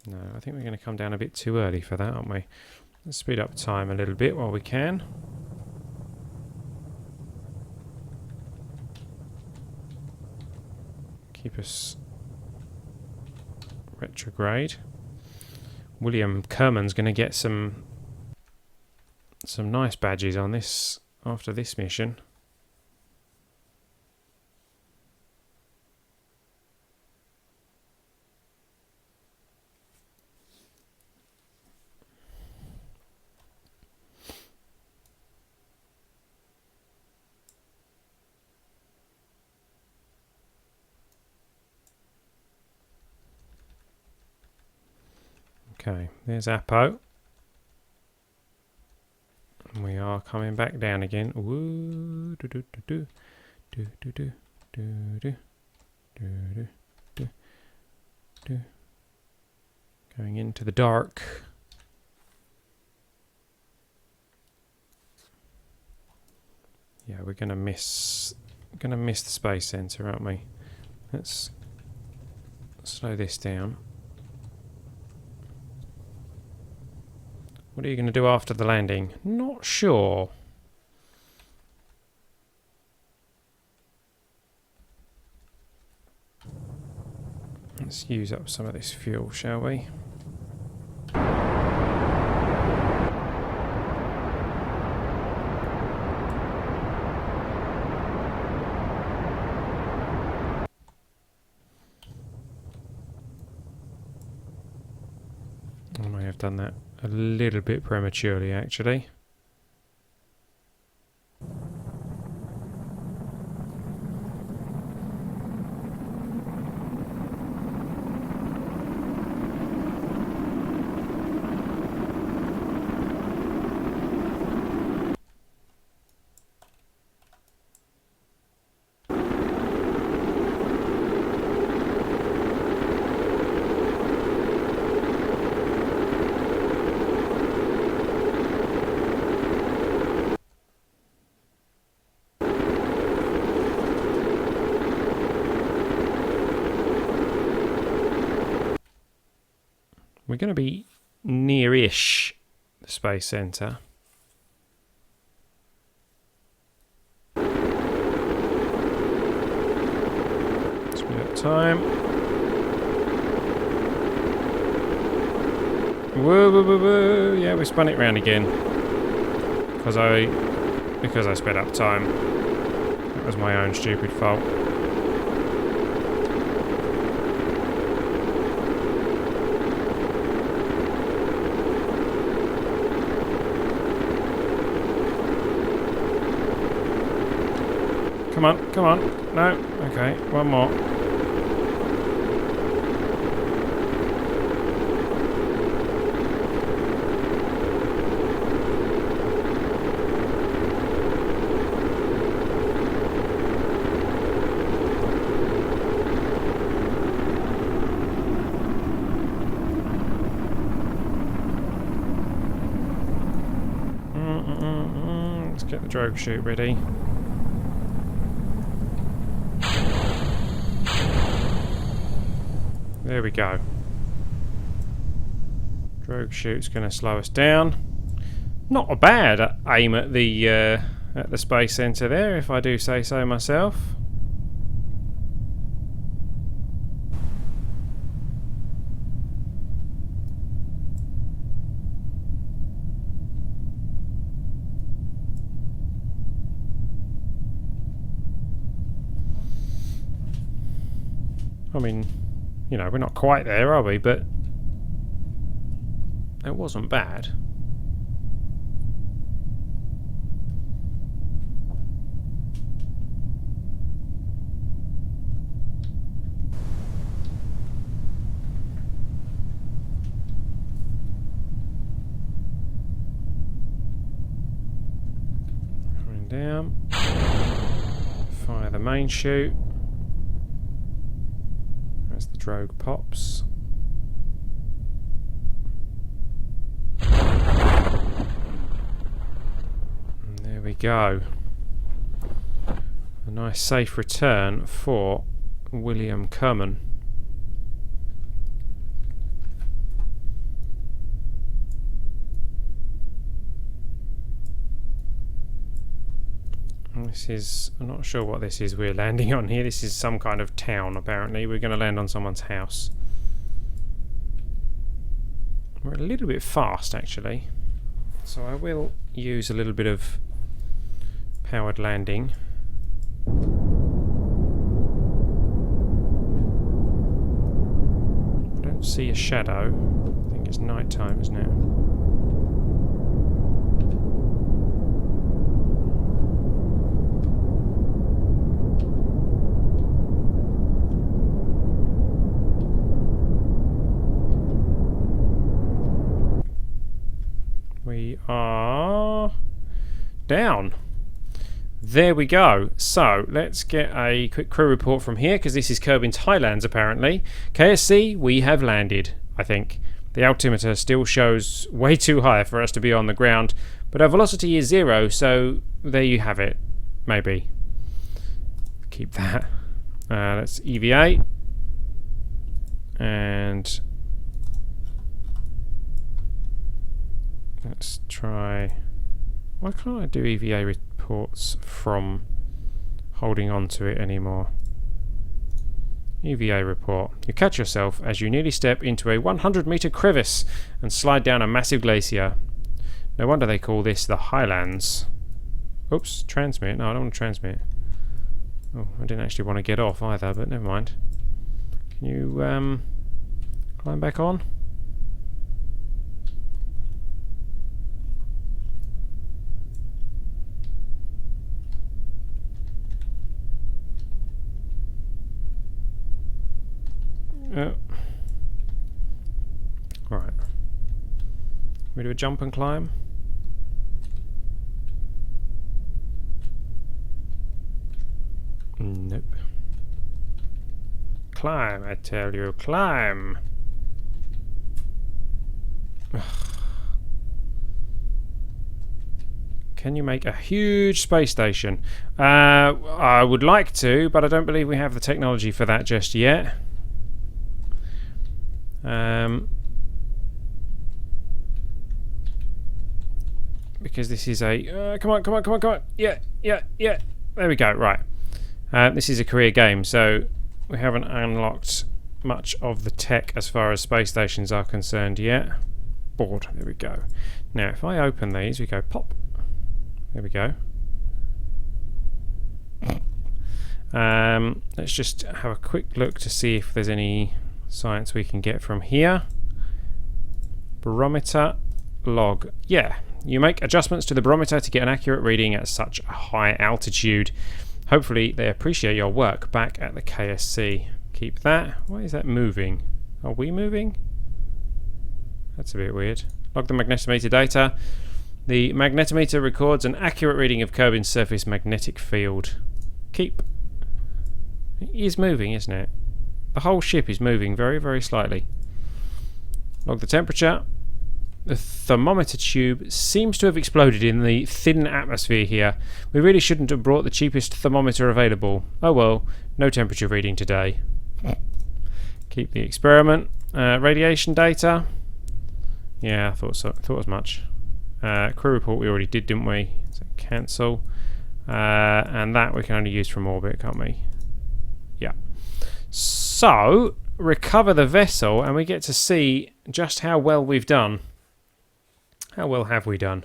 No, I think we're going to come down a bit too early for that, aren't we? Let's speed up time a little bit while we can. Keep us retrograde. William Kerman's going to get some nice badges on this after this mission. Okay, there's Apo. And we are coming back down again. Woo, do, do, do, do, do, do, do, do, do, do, do, do. Going into the dark. Yeah, we're gonna miss the space center, aren't we? Let's slow this down. What are you going to do after the landing? Not sure. Let's use up some of this fuel, shall we? I may have done that a little bit prematurely, actually. We're going to be near-ish the space center. Speed up time. Whoa, whoa, whoa, whoa. Yeah, we spun it round again. Because I sped up time. That was my own stupid fault. Come on, come on. No, okay, one more. Let's get the drogue chute ready. There we go. Drogue chute's going to slow us down. Not a bad aim at the space center there, if I do say so myself. I mean, you know, we're not quite there, are we? But it wasn't bad. One down. Fire the main chute. As the drogue pops. And there we go. A nice safe return for William Kerman. This is... I'm not sure what this is we're landing on here. This is some kind of town, apparently. We're going to land on someone's house. We're a little bit fast, actually. So I will use a little bit of powered landing. I don't see a shadow. I think it's night time, isn't it? We are down. There we go. So let's get a quick crew report from here, because this is Kerbin Highlands apparently. KSC, we have landed, I think. The altimeter still shows way too high for us to be on the ground, but our velocity is 0, so there you have it. Maybe. Keep that. Let's EVA. And let's try... Why can't I do EVA reports from holding on to it anymore? EVA report. You catch yourself as you nearly step into a 100-meter crevice and slide down a massive glacier. No wonder they call this the Highlands. Oops, transmit. No, I don't want to transmit. Oh, I didn't actually want to get off either, but never mind. Can you climb back on? Right. We do a jump and climb? Nope. Climb, I tell you, climb! Can you make a huge space station? I would like to, but I don't believe we have the technology for that just yet. Because this is a... come on. Yeah. There we go, right. This is a career game, so we haven't unlocked much of the tech as far as space stations are concerned yet. Board, there we go. Now, if I open these, we go pop. There we go. Let's just have a quick look to see if there's any science we can get from here. Barometer log. Yeah, you make adjustments to the barometer to get an accurate reading at such a high altitude. Hopefully they appreciate your work back at the KSC. Keep that. Why is that moving? Are we moving? That's a bit weird. Log the magnetometer data. The magnetometer records an accurate reading of Kerbin's surface magnetic field. Keep. It is moving, isn't it? The whole ship is moving very, very slightly. Log the temperature. The thermometer tube seems to have exploded in the thin atmosphere here. We really shouldn't have brought the cheapest thermometer available. Oh well, no temperature reading today. Keep the experiment. Radiation data. Yeah, I thought so. Thought as much. Crew report we already did, didn't we? So cancel. And that we can only use from orbit, can't we? Yeah. So, recover the vessel and we get to see just how well we've done. How well have we done?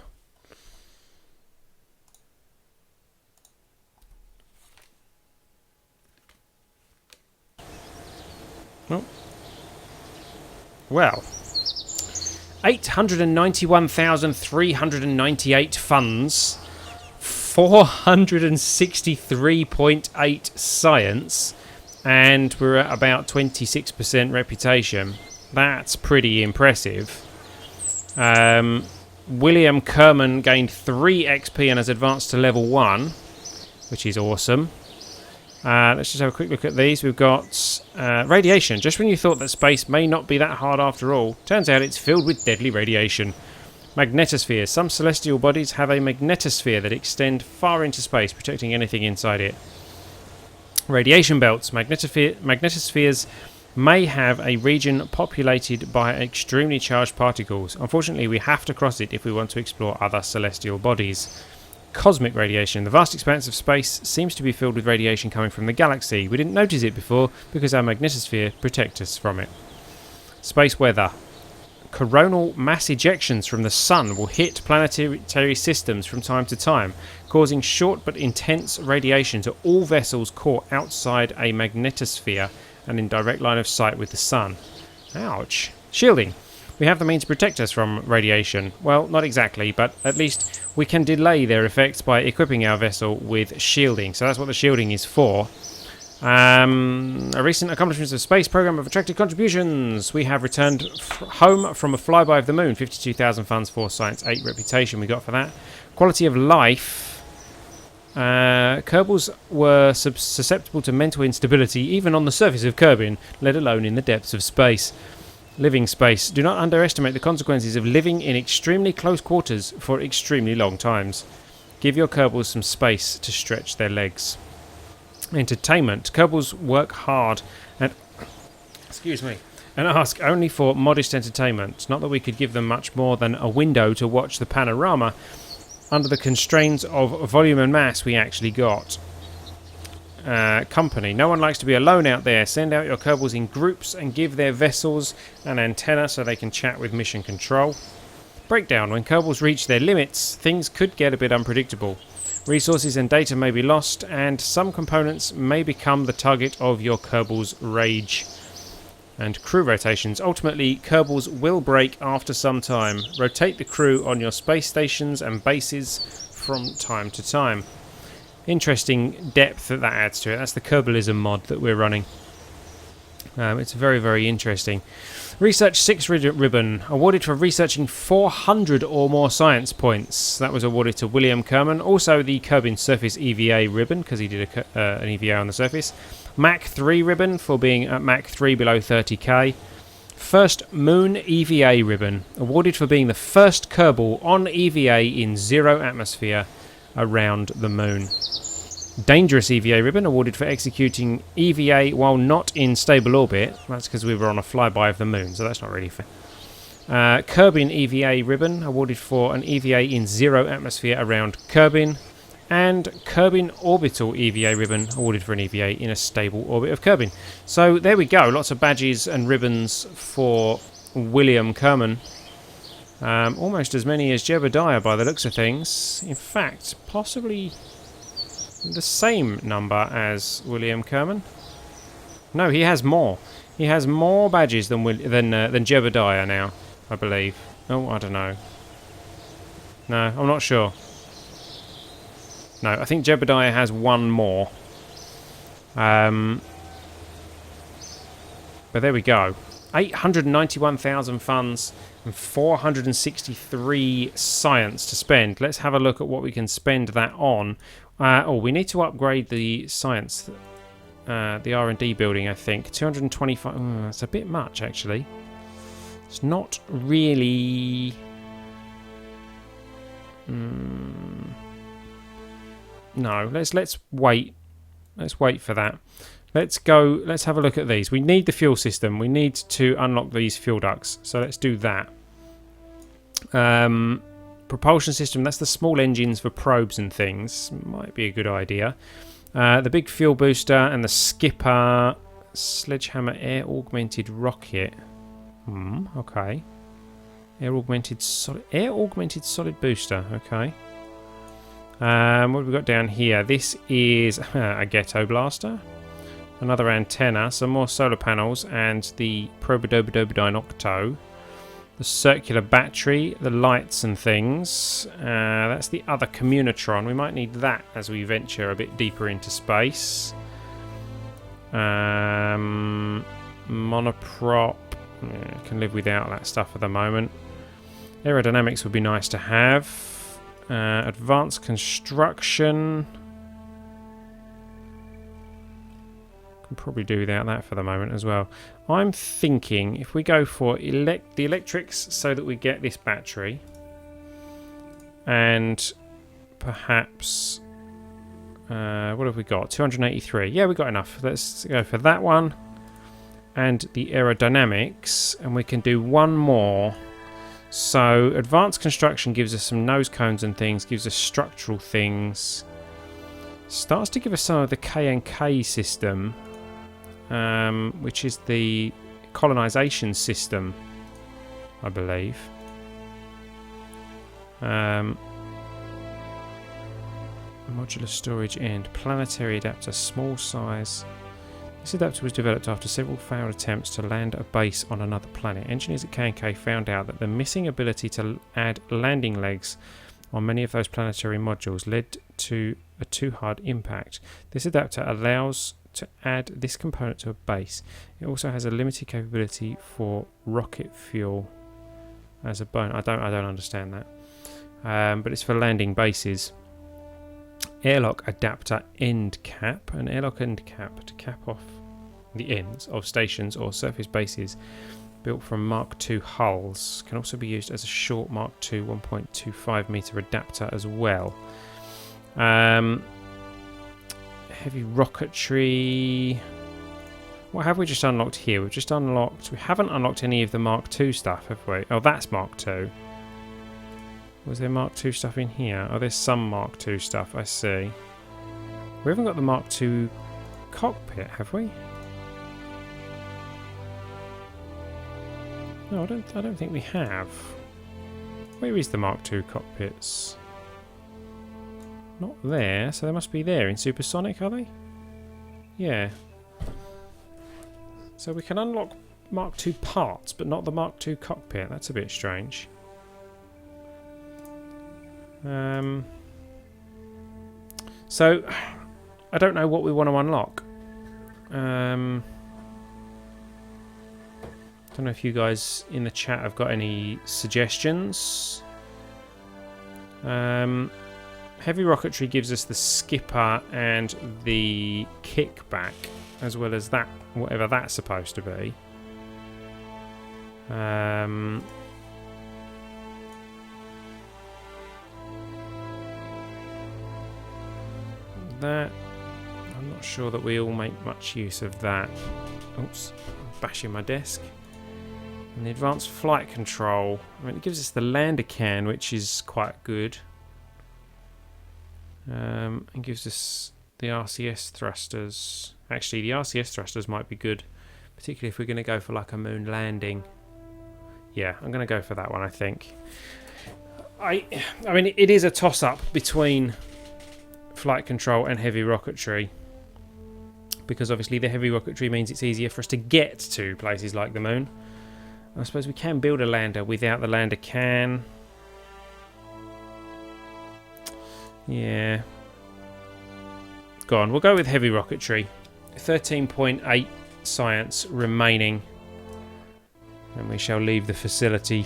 Oh. Well. 891,398 funds. 463.8 science. And we're at about 26% reputation. That's pretty impressive. William Kerman gained 3 XP and has advanced to level 1, which is awesome. Let's just have a quick look at these. We've got radiation. Just when you thought that space may not be that hard after all, turns out it's filled with deadly radiation. Magnetospheres. Some celestial bodies have a magnetosphere that extend far into space, protecting anything inside it. Radiation belts. Magnetospheres may have a region populated by extremely charged particles. Unfortunately, we have to cross it if we want to explore other celestial bodies. Cosmic radiation. The vast expanse of space seems to be filled with radiation coming from the galaxy. We didn't notice it before because our magnetosphere protects us from it. Space weather. Coronal mass ejections from the sun will hit planetary systems from time to time, causing short but intense radiation to all vessels caught outside a magnetosphere and in direct line of sight with the sun. Ouch. Shielding. We have the means to protect us from radiation. Well, not exactly, but at least we can delay their effects by equipping our vessel with shielding. So that's what the shielding is for. A recent accomplishments of Space Program have attracted contributions. We have returned home from a flyby of the moon. 52,000 funds for Science 8 reputation we got for that. Quality of life. Kerbals were susceptible to mental instability even on the surface of Kerbin, let alone in the depths of space. Living space. Do not underestimate the consequences of living in extremely close quarters for extremely long times. Give your Kerbals some space to stretch their legs. Entertainment. Kerbals work hard and ask only for modest entertainment. Not that we could give them much more than a window to watch the panorama under the constraints of volume and mass we actually got. Company. No one likes to be alone out there. Send out your Kerbals in groups and give their vessels an antenna so they can chat with mission control. Breakdown. When Kerbals reach their limits, things could get a bit unpredictable. Resources and data may be lost, and some components may become the target of your Kerbal's rage. And crew rotations. Ultimately, Kerbals will break after some time. Rotate the crew on your space stations and bases from time to time. Interesting depth that adds to it. That's the Kerbalism mod that we're running. It's very, very interesting. Research 6 ribbon, awarded for researching 400 or more science points. That was awarded to William Kerman. Also the Kerbin Surface EVA ribbon, because he did an EVA on the surface. Mach 3 ribbon for being at Mach 3 below 30k. First Moon EVA ribbon, awarded for being the first Kerbal on EVA in 0 atmosphere around the moon. Dangerous EVA ribbon, awarded for executing EVA while not in stable orbit. That's because we were on a flyby of the moon, so that's not really fair. Kerbin EVA ribbon, awarded for an EVA in 0 atmosphere around Kerbin. And Kerbin orbital EVA ribbon, awarded for an EVA in a stable orbit of Kerbin. So there we go, lots of badges and ribbons for William Kerman. Almost as many as Jebediah by the looks of things. In fact, possibly the same number as William Kerman. No, he has more. He has more badges than Jebediah now, I believe. Oh, I don't know. No, I'm not sure. No, I think Jebediah has one more. But there we go. 891,000 funds and 463 science to spend. Let's have a look at what we can spend that on. We need to upgrade the science, the R&D building, I think. 225. That's a bit much, actually. It's not really. No, let's wait. Let's wait for that. Let's go. Let's have a look at these. We need the fuel system. We need to unlock these fuel ducts. So let's do that. Propulsion system. That's the small engines for probes and things. Might be a good idea. The big fuel booster and the skipper sledgehammer air augmented rocket. Okay. Air augmented solid booster. Okay. What have we got down here? This is a ghetto blaster. Another antenna, some more solar panels, and the Probodobodobodine the circular battery, the lights and things. That's the other communitron. We might need that as we venture a bit deeper into space. Monoprop. Can live without that stuff at the moment. Aerodynamics would be nice to have. Advanced construction. Can probably do without that for the moment as well. I'm thinking if we go for the electrics so that we get this battery. And perhaps... what have we got? 283. Yeah, we got enough. Let's go for that one. And the aerodynamics. And we can do one more. So, advanced construction gives us some nose cones and things. Gives us structural things. Starts to give us some of the K&K system. Which is the colonization system, I believe. Modular storage end. Planetary adapter. Small size. This adapter was developed after several failed attempts to land a base on another planet. Engineers at K&K found out that the missing ability to add landing legs on many of those planetary modules led to a too hard impact. This adapter allows to add this component to a base. It also has a limited capability for rocket fuel as a bonus. I don't understand that. But it's for landing bases. Airlock adapter end cap. An airlock end cap to cap off the ends of stations or surface bases built from Mark II hulls. Can also be used as a short Mark II 1.25 meter adapter as well. Heavy rocketry. What have we just unlocked here? We've just unlocked... We haven't unlocked any of the Mark II stuff, have we? Oh, that's Mark II. Was there Mark II stuff in here? Oh, there's some Mark II stuff, I see. We haven't got the Mark II cockpit, have we? No, I don't think we have. Where is the Mark II cockpits? Not there, so they must be there in Supersonic, are they? Yeah. So we can unlock Mark II parts, but not the Mark II cockpit. That's a bit strange. So, I don't know what we want to unlock. Don't know if you guys in the chat have got any suggestions. Heavy rocketry gives us the skipper and the kickback, as well as that, whatever that's supposed to be. That, I'm not sure that we all make much use of that. Oops, I'm bashing my desk. And the advanced flight control, I mean, it gives us the lander can, which is quite good. And gives us the RCS thrusters. Actually, the RCS thrusters might be good, particularly if we're going to go for like a moon landing. Yeah, I'm going to go for that one, I think. I mean, it is a toss-up between flight control and heavy rocketry, because obviously the heavy rocketry means it's easier for us to get to places like the moon. I suppose we can build a lander without the lander can. Yeah. Go on, we'll go with heavy rocketry. 13.8 science remaining. And we shall leave the facility.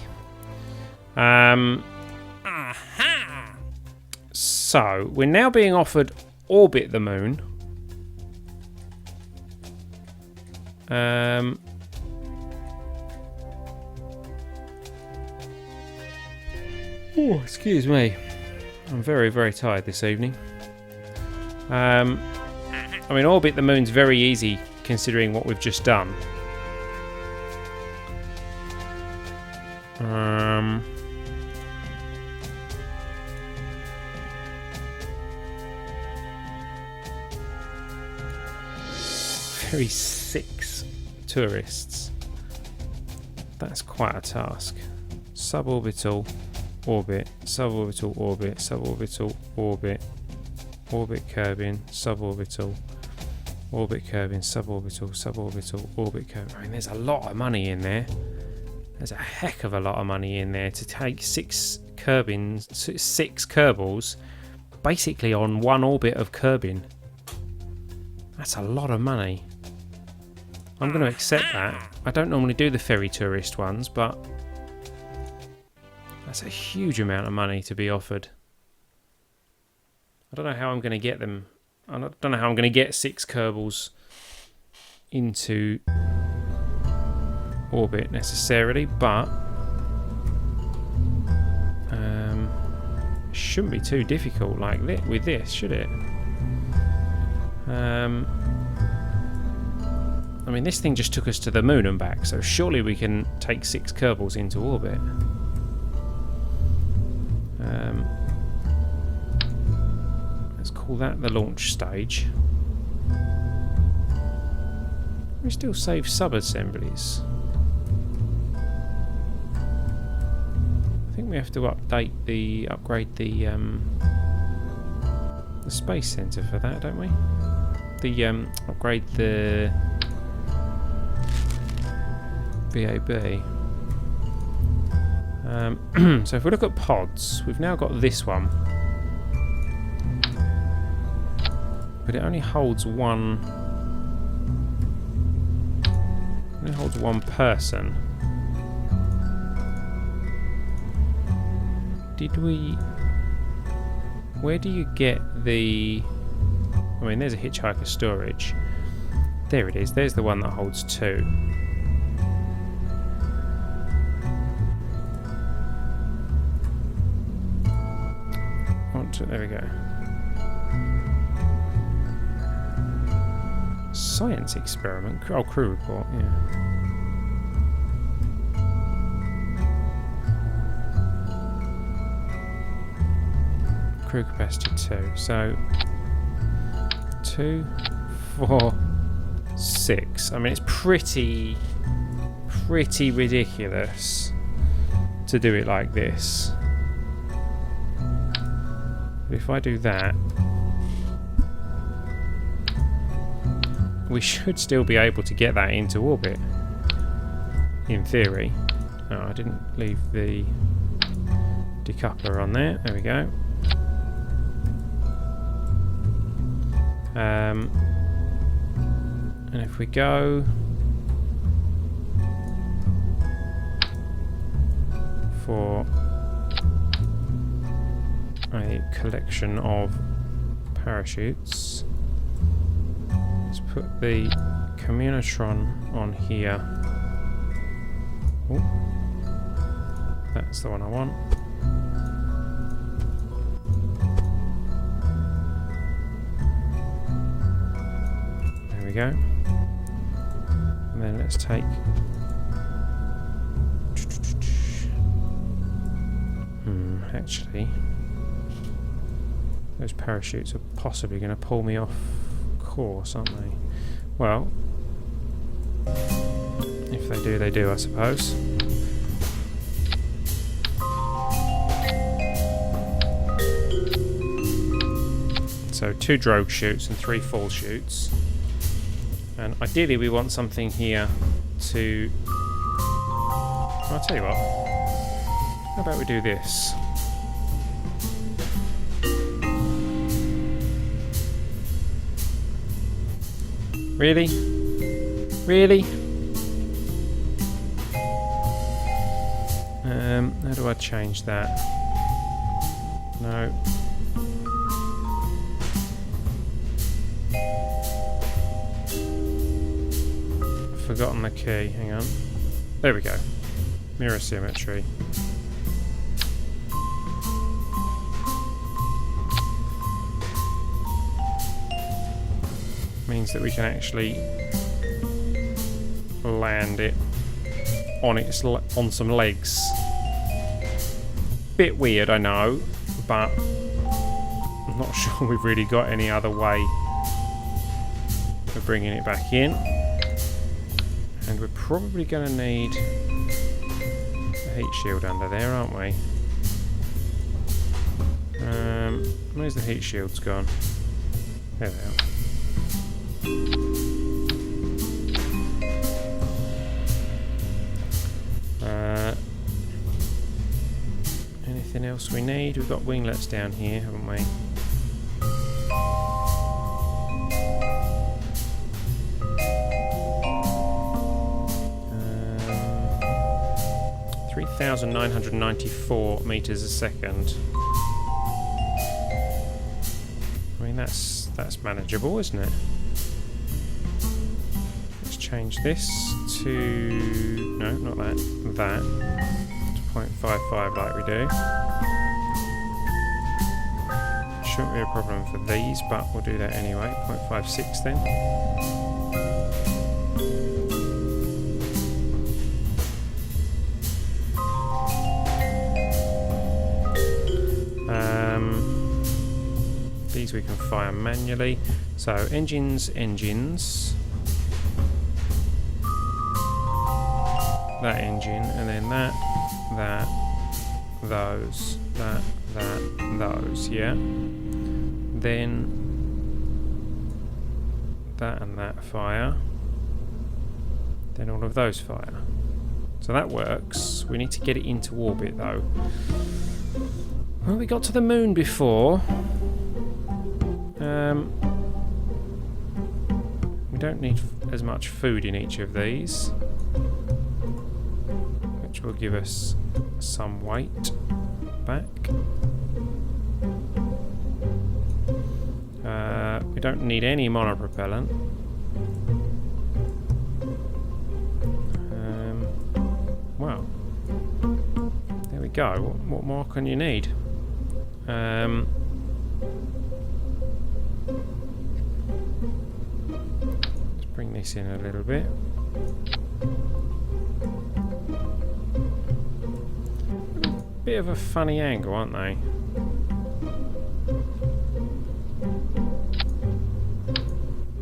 So, we're now being offered orbit the moon. Oh, excuse me. I'm very, very tired this evening. I mean, orbit the moon's very easy considering what we've just done. Very 6 tourists. That's quite a task. Suborbital, orbit, suborbital, orbit, suborbital, orbit, orbit Kerbin, suborbital, orbit Kerbin, suborbital, suborbital, orbit Kerbin. I mean, there's a lot of money in there. There's a heck of a lot of money in there to take 6 Kerbals, basically on one orbit of Kerbin. That's a lot of money. I'm going to accept that. I don't normally do the ferry tourist ones, but That's a huge amount of money to be offered. I don't know how I'm going to get them. I don't know how I'm going to get 6 Kerbals into orbit necessarily, but it shouldn't be too difficult like with this, should it? I mean, this thing just took us to the moon and back, so surely we can take 6 Kerbals into orbit. Let's call that the launch stage. We still save sub-assemblies. I think we have to upgrade the space center for that, don't we? Upgrade the VAB. So if we look at pods, we've now got this one, but it only holds one. It only holds one person. Did we? Where do you get the? I mean, there's a hitchhiker storage. There it is. There's the one that holds 2. There we go. Science experiment. Oh, crew report. Yeah. Crew capacity 2. So 2, 4, 6. I mean, it's pretty ridiculous to do it like this. But if I do that, we should still be able to get that into orbit, in theory. Oh, I didn't leave the decoupler on there. There we go. And if we go for a collection of parachutes, let's put the Communitron on here. Ooh, that's the one I want. There we go. And then let's take actually, those parachutes are possibly going to pull me off course, aren't they? Well, if they do, they do, I suppose. So 2 drogue chutes and 3 fall chutes. And ideally we want something here to... I'll tell you what. How about we do this? Really? Really? How do I change that? No. I've forgotten the key. Hang on. There we go. Mirror symmetry. Means that we can actually land it on some legs. Bit weird, I know, but I'm not sure we've really got any other way of bringing it back in. And we're probably going to need a heat shield under there, aren't we? Where's the heat shields gone? There they are. Anything else we need? We've got winglets down here, haven't we? 3,000 3,994 meters a second. I mean, that's manageable, isn't it? Let's change this to... no, not that. That. To 0.55 like we do. Shouldn't be a problem for these, but we'll do that anyway. 0.56 then. These we can fire manually. So engines. That engine, and then that, those, that, those, yeah. Then that and that fire. Then all of those fire. So that works. We need to get it into orbit though. Well, we got to the moon before. We don't need as much food in each of these, which will give us some weight back. We don't need any monopropellant. Well, there we go. What more can you need? Let's bring this in a little bit. Bit of a funny angle, aren't they?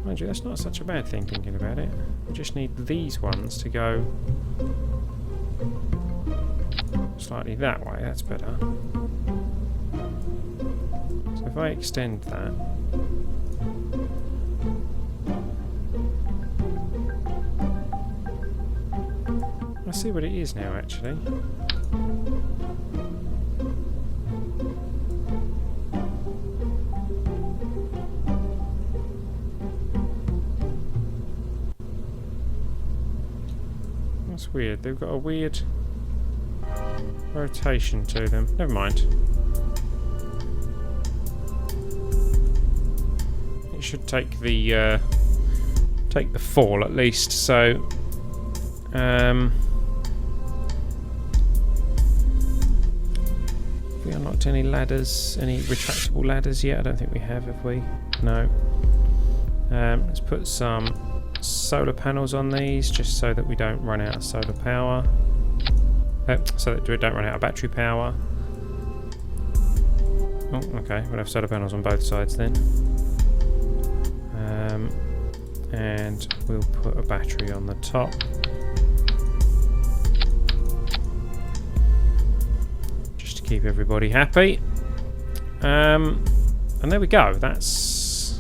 Mind you, that's not such a bad thing thinking about it. We just need these ones to go slightly that way, that's better. So if I extend that, I see what it is now actually. That's weird, they've got a weird rotation to them. Never mind. It should take the fall at least. So, we unlocked any ladders, any retractable ladders yet? I don't think we have we? No. Let's put some solar panels on these, just so that we don't run out of solar power. So that we don't run out of battery power. Oh, okay, we'll have solar panels on both sides then. And we'll put a battery on the top. Just to keep everybody happy. And there we go, that's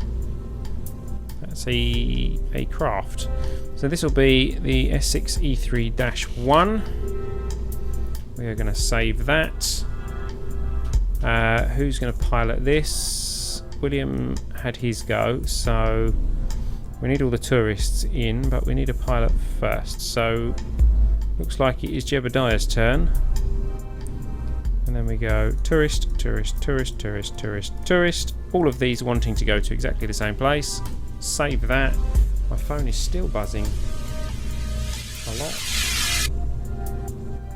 a craft. So this will be the S06E03-1. We are going to save that. Who's going to pilot this? William had his go, so we need all the tourists in, but we need a pilot first. So looks like it is Jebediah's turn. And then we go tourist, tourist, tourist, tourist, tourist, tourist. All of these wanting to go to exactly the same place. Save that. My phone is still buzzing a lot.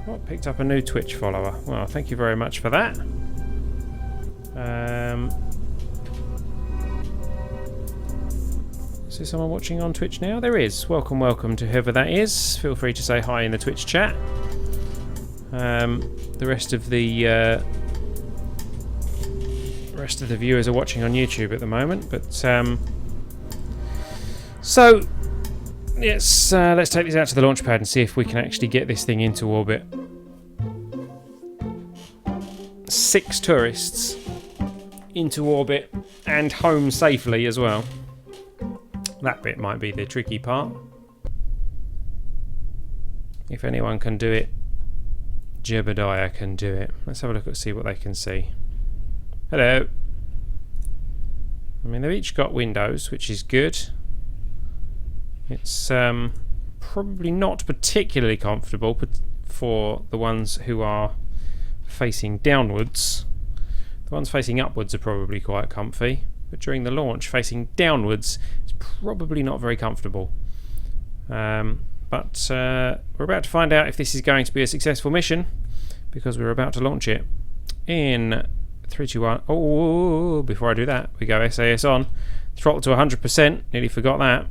Oh, picked up a new Twitch follower. Well, thank you very much for that. Is there someone watching on Twitch now? There is. Welcome, welcome to whoever that is. Feel free to say hi in the Twitch chat. The rest of the viewers are watching on YouTube at the moment, but so let's take this out to the launch pad and see if we can actually get this thing into orbit. 6 tourists into orbit and home safely as well. That bit might be the tricky part. If anyone can do it, Jebediah can do it. Let's have a look and see what they can see. Hello. I mean, they've each got windows, which is good. It's probably not particularly comfortable, but for the ones who are facing downwards. The ones facing upwards are probably quite comfy, but during the launch, facing downwards is probably not very comfortable. But we're about to find out if this is going to be a successful mission, because we're about to launch it in 3, 2, 1. Oh, before I do that, we go SAS on. Throttle to 100%, nearly forgot that.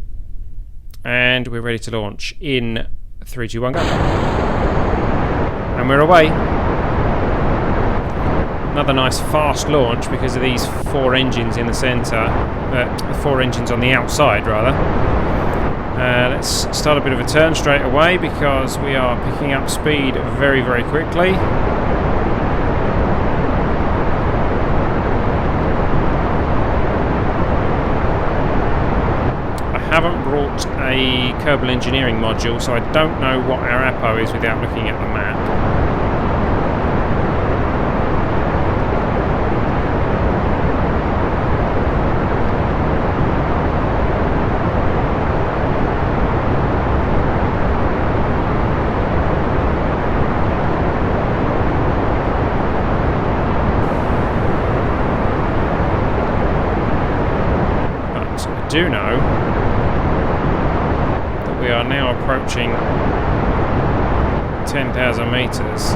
And we're ready to launch in 3, 2, 1, go. And we're away. Another nice fast launch because of these 4 engines in the centre. 4 engines on the outside, rather. Let's start a bit of a turn straight away because we are picking up speed very, very quickly. I haven't brought a Kerbal engineering module, so I don't know what our APO is without looking at the map. I do know that we are now approaching 10,000 meters.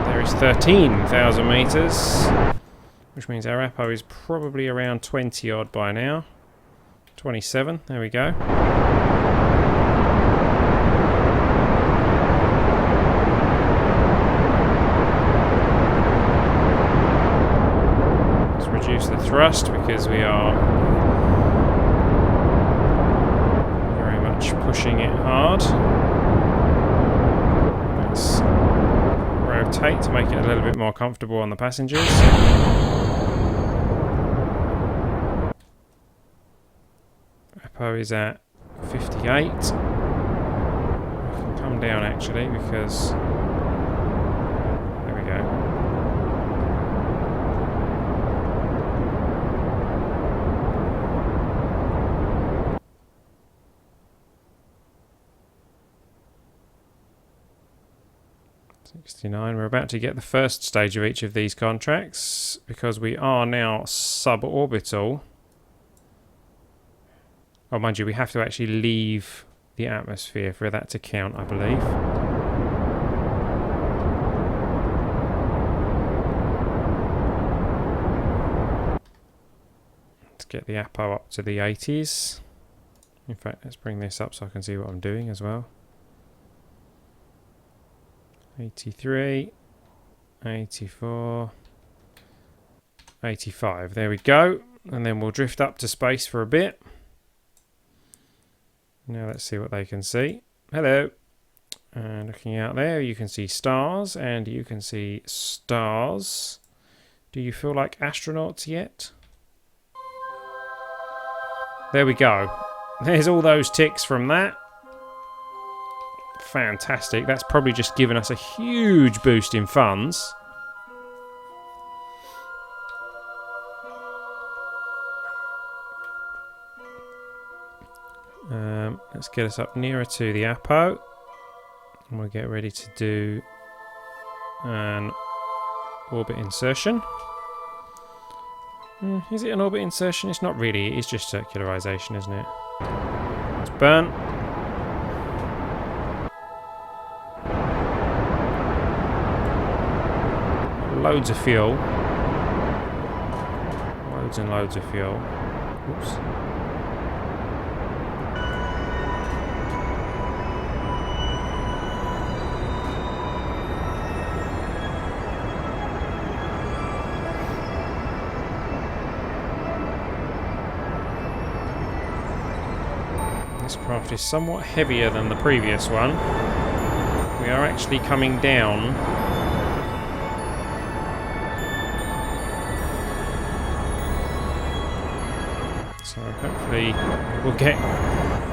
There is 13,000 meters, which means our APO is probably around 20 odd by now. 27, there we go. Reduce the thrust because we are very much pushing it hard. Let's rotate to make it a little bit more comfortable on the passengers. APO is at 58. We can come down actually because there we go. 69. We're about to get the first stage of each of these contracts because we are now suborbital. Oh, mind you, we have to actually leave the atmosphere for that to count, I believe. Let's get the APO up to the 80s. In fact, let's bring this up so I can see what I'm doing as well. 83, 84, 85. There we go. And then we'll drift up to space for a bit. Now let's see what they can see. Hello. And looking out there, you can see stars and you can see stars. Do you feel like astronauts yet? There we go. There's all those ticks from that. Fantastic. That's probably just given us a huge boost in funds. Let's get us up nearer to the APO. And we'll get ready to do an orbit insertion. Is it an orbit insertion? It's not really. It's just circularization, isn't it? Let's burn. Loads of fuel. Loads and loads of fuel. Oops. This craft is somewhat heavier than the previous one. We are actually coming down . So hopefully we'll get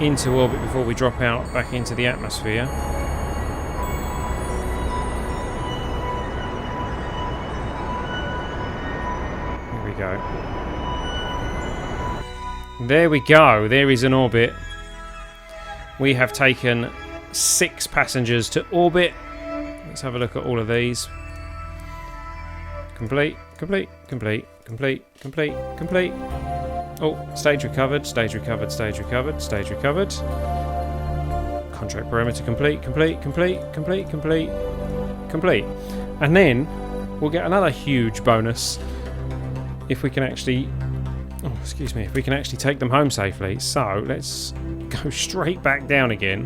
into orbit before we drop out back into the atmosphere. go. There we go. There is an orbit. We have taken 6 passengers to orbit. Let's have a look at all of these. Complete, complete, complete, complete, complete, complete. Oh, stage recovered, stage recovered, stage recovered, stage recovered. Contract perimeter complete, complete, complete, complete, complete, complete. And then we'll get another huge bonus if we can actually... Oh, excuse me. If we can actually take them home safely. So, let's go straight back down again.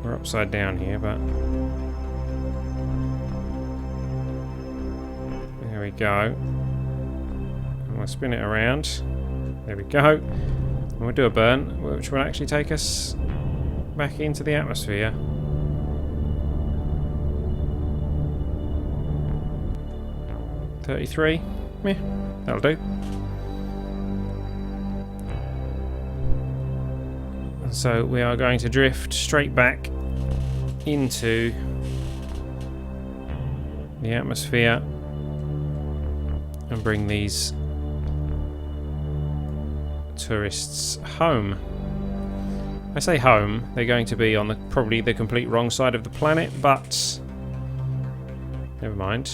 We're upside down here, but... There we go. And we'll spin it around. There we go. And we'll do a burn, which will actually take us back into the atmosphere. $33. Yeah, that'll do. And so we are going to drift straight back into the atmosphere and bring these tourists home. I say home, they're going to be on probably the complete wrong side of the planet, but never mind.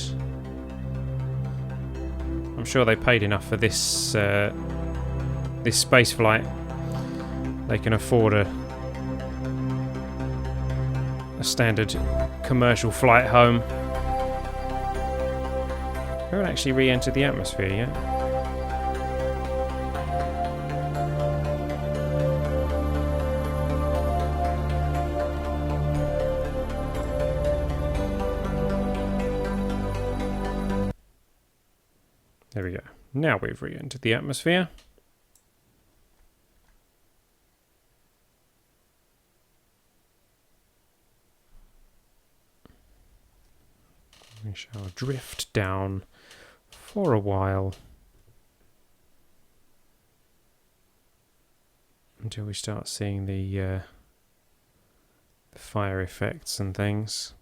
I'm sure they paid enough for this this space flight. They can afford a standard commercial flight home. We haven't actually re-entered the atmosphere yet. There we go. Now we've re-entered the atmosphere. We shall drift down for a while until we start seeing the fire effects and things.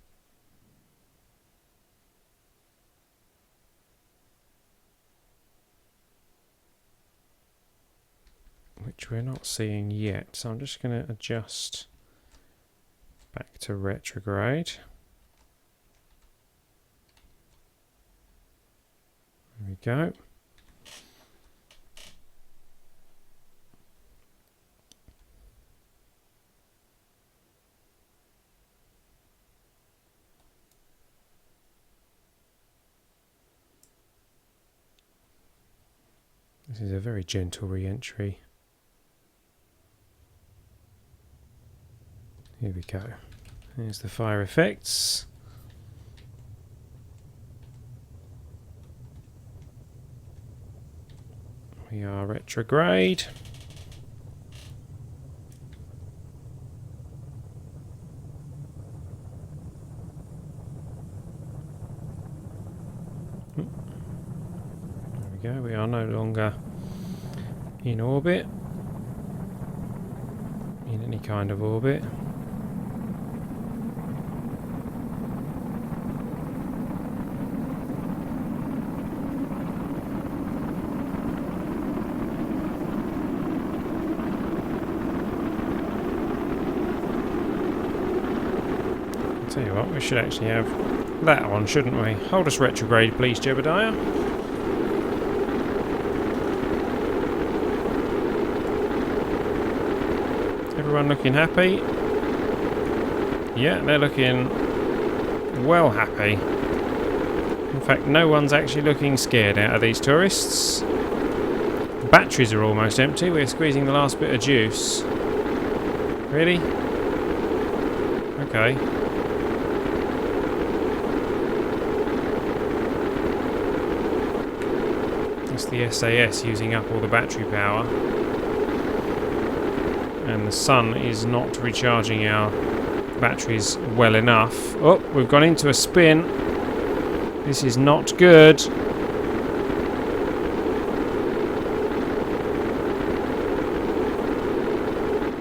Which we're not seeing yet, so I'm just going to adjust back to retrograde. There we go. This is a very gentle re-entry. Here we go. There's the fire effects. We are retrograde. There we go. We are no longer in orbit. In any kind of orbit. Tell you what, we should actually have that one, shouldn't we? Hold us retrograde, please, Jebediah. Everyone looking happy? Yeah, they're looking well happy. In fact, no one's actually looking scared out of these tourists. The batteries are almost empty. We're squeezing the last bit of juice. Really? Okay. The SAS using up all the battery power, and the sun is not recharging our batteries well enough. Oh, we've gone into a spin. This is not good.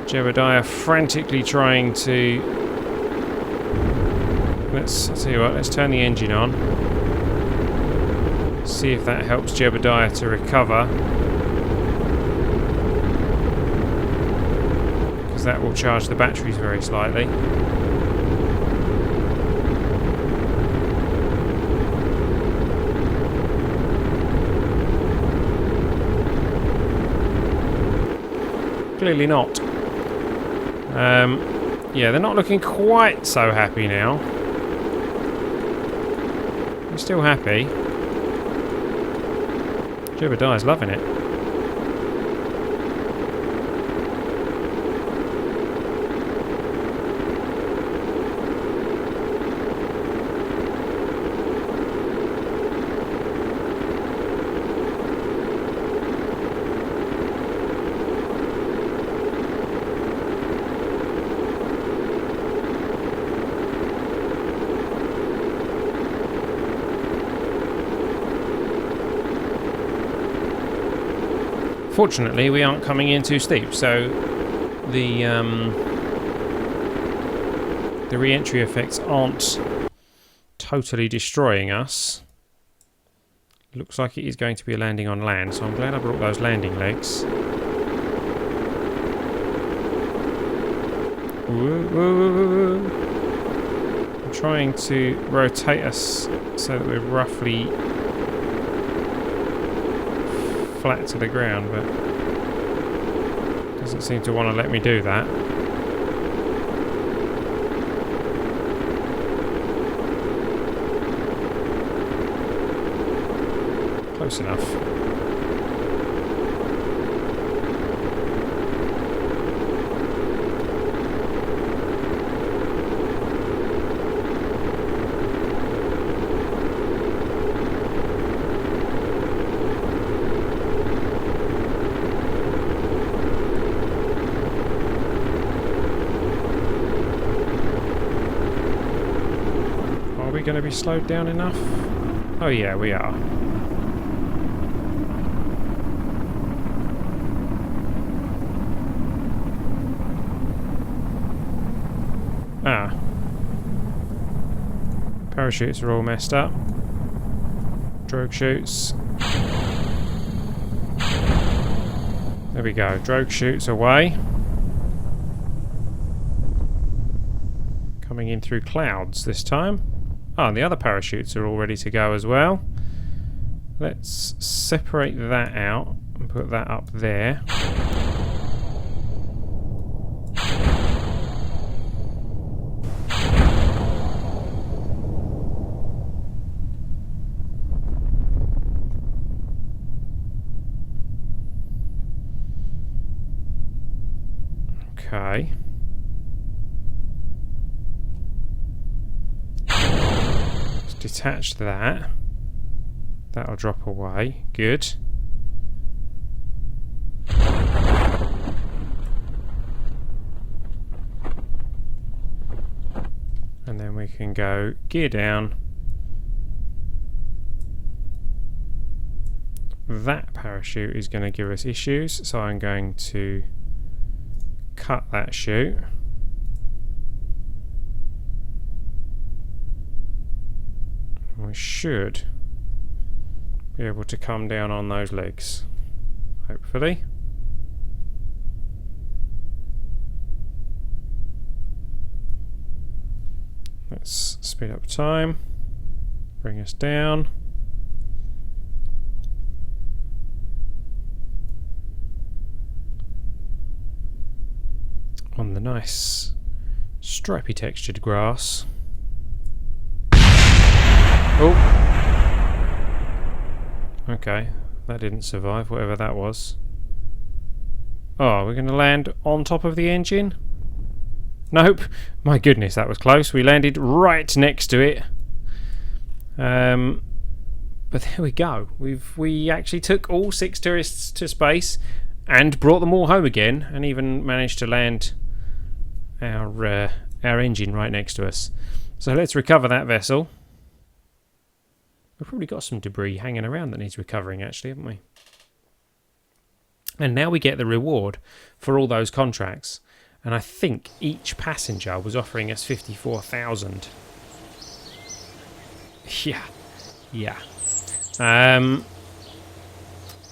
Jebediah frantically trying to... Let's tell you what, let's turn the engine on. See if that helps Jebediah to recover. Because that will charge the batteries very slightly. Clearly not. Yeah, they're not looking quite so happy now. They're still happy. Jebediah's loving it. Fortunately, we aren't coming in too steep, so the re-entry effects aren't totally destroying us. Looks like it is going to be a landing on land, so I'm glad I brought those landing legs. I'm trying to rotate us so that we're roughly flat to the ground, but doesn't seem to want to let me do that. Close enough. Going to be slowed down enough? Oh yeah, we are. Ah. Parachutes are all messed up. Drogue chutes. There we go. Drogue chutes away. Coming in through clouds this time. Oh, and the other parachutes are all ready to go as well. Let's separate that out and put that up there. Okay. Detach that. That'll drop away. Good. And then we can go gear down. That parachute is going to give us issues, so I'm going to cut that chute. We should be able to come down on those legs, hopefully. Let's speed up time, bring us down. On the nice stripy textured grass. Oh! Okay, that didn't survive, whatever that was. Oh, we're going to land on top of the engine? Nope. My goodness, that was close. We landed right next to it. But there we go. We actually took all 6 tourists to space and brought them all home again, and even managed to land our engine right next to us. So let's recover that vessel. We've probably got some debris hanging around that needs recovering, actually, haven't we? And now we get the reward for all those contracts. And I think each passenger was offering us 54,000. Yeah. There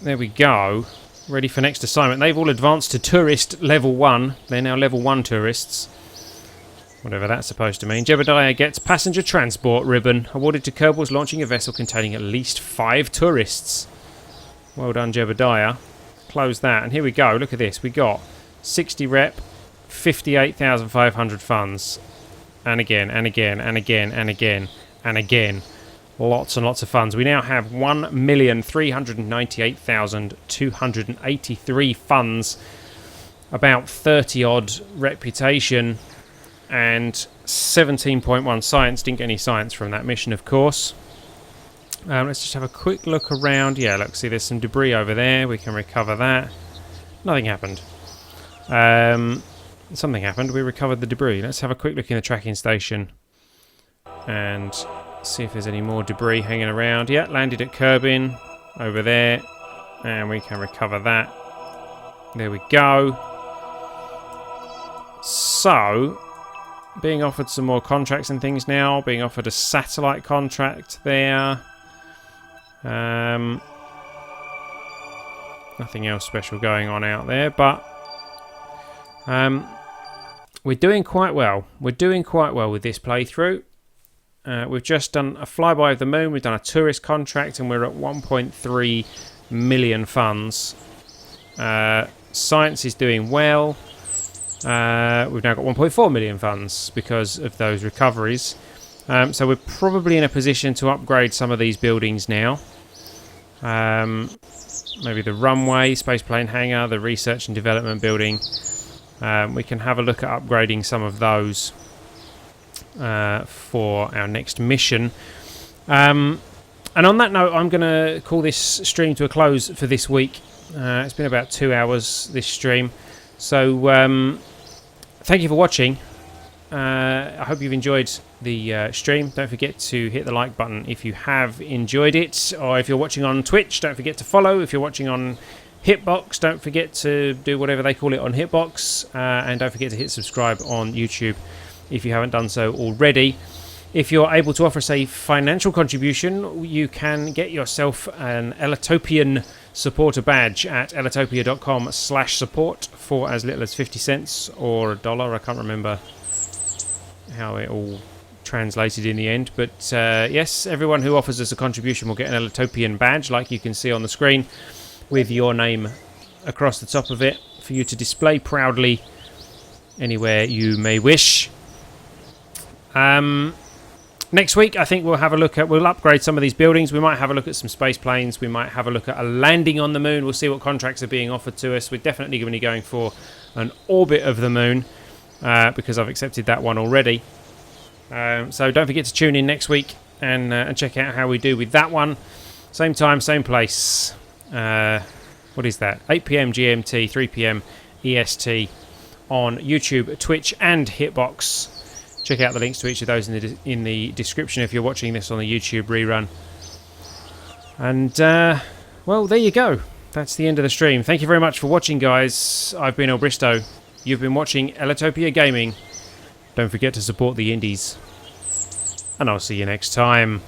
we go. Ready for next assignment. They've all advanced to tourist level 1. They're now level 1 tourists. Whatever that's supposed to mean. Jebediah gets passenger transport ribbon. Awarded to Kerbal's launching a vessel containing at least 5 tourists. Well done, Jebediah. Close that. And here we go. Look at this. We got 60 rep, 58,500 funds. And again, and again, and again, and again, and again. Lots and lots of funds. We now have 1,398,283 funds, about 30 odd reputation, and 17.1 science. Didn't get any science from that mission, of course. Let's just have a quick look around. Yeah, look, see, there's some debris over there. We can recover that. Nothing happened. Something happened. We recovered the debris. Let's have a quick look in the tracking station and see if there's any more debris hanging around. Yeah, landed at Kerbin over there, and we can recover that. There we go. So, being offered some more contracts and things now. Being offered a satellite contract there. Nothing else special going on out there, but we're doing quite well. We're doing quite well with this playthrough. We've just done a Flyby of the Mun, we've done a tourist contract, and we're at 1.3 million funds. Science is doing well. We've now got 1.4 million funds because of those recoveries. So we're probably in a position to upgrade some of these buildings now. Maybe the runway, spaceplane hangar, the research and development building. We can have a look at upgrading some of those for our next mission. And on that note, I'm going to call this stream to a close for this week. It's been about 2 hours, this stream. So thank you for watching. I hope you've enjoyed the stream. Don't forget to hit the like button if you have enjoyed it, or if you're watching on Twitch, don't forget to follow. If you're watching on Hitbox, don't forget to do whatever they call it on Hitbox, and don't forget to hit subscribe on YouTube if you haven't done so already. If you're able to offer us a financial contribution, you can get yourself an Ellitopian supporter badge at ellitopia.com/support for as little as 50 cents or $1. I can't remember how it all translated in the end, but yes, everyone who offers us a contribution will get an Ellitopian badge, like you can see on the screen, with your name across the top of it for you to display proudly anywhere you may wish. Next week, I think we'll have a look at, we'll upgrade some of these buildings. We might have a look at some space planes. We might have a look at a landing on the moon. We'll see what contracts are being offered to us. We're definitely going to be going for an orbit of the moon, because I've accepted that one already. So don't forget to tune in next week and check out how we do with that one. Same time, same place. What is that? 8 PM GMT, 3 PM EST on YouTube, Twitch, and Hitbox. Check out the links to each of those in the description if you're watching this on the YouTube rerun. And, well, there you go. That's the end of the stream. Thank you very much for watching, guys. I've been Elbristow. You've been watching Ellitopia Gaming. Don't forget to support the indies. And I'll see you next time.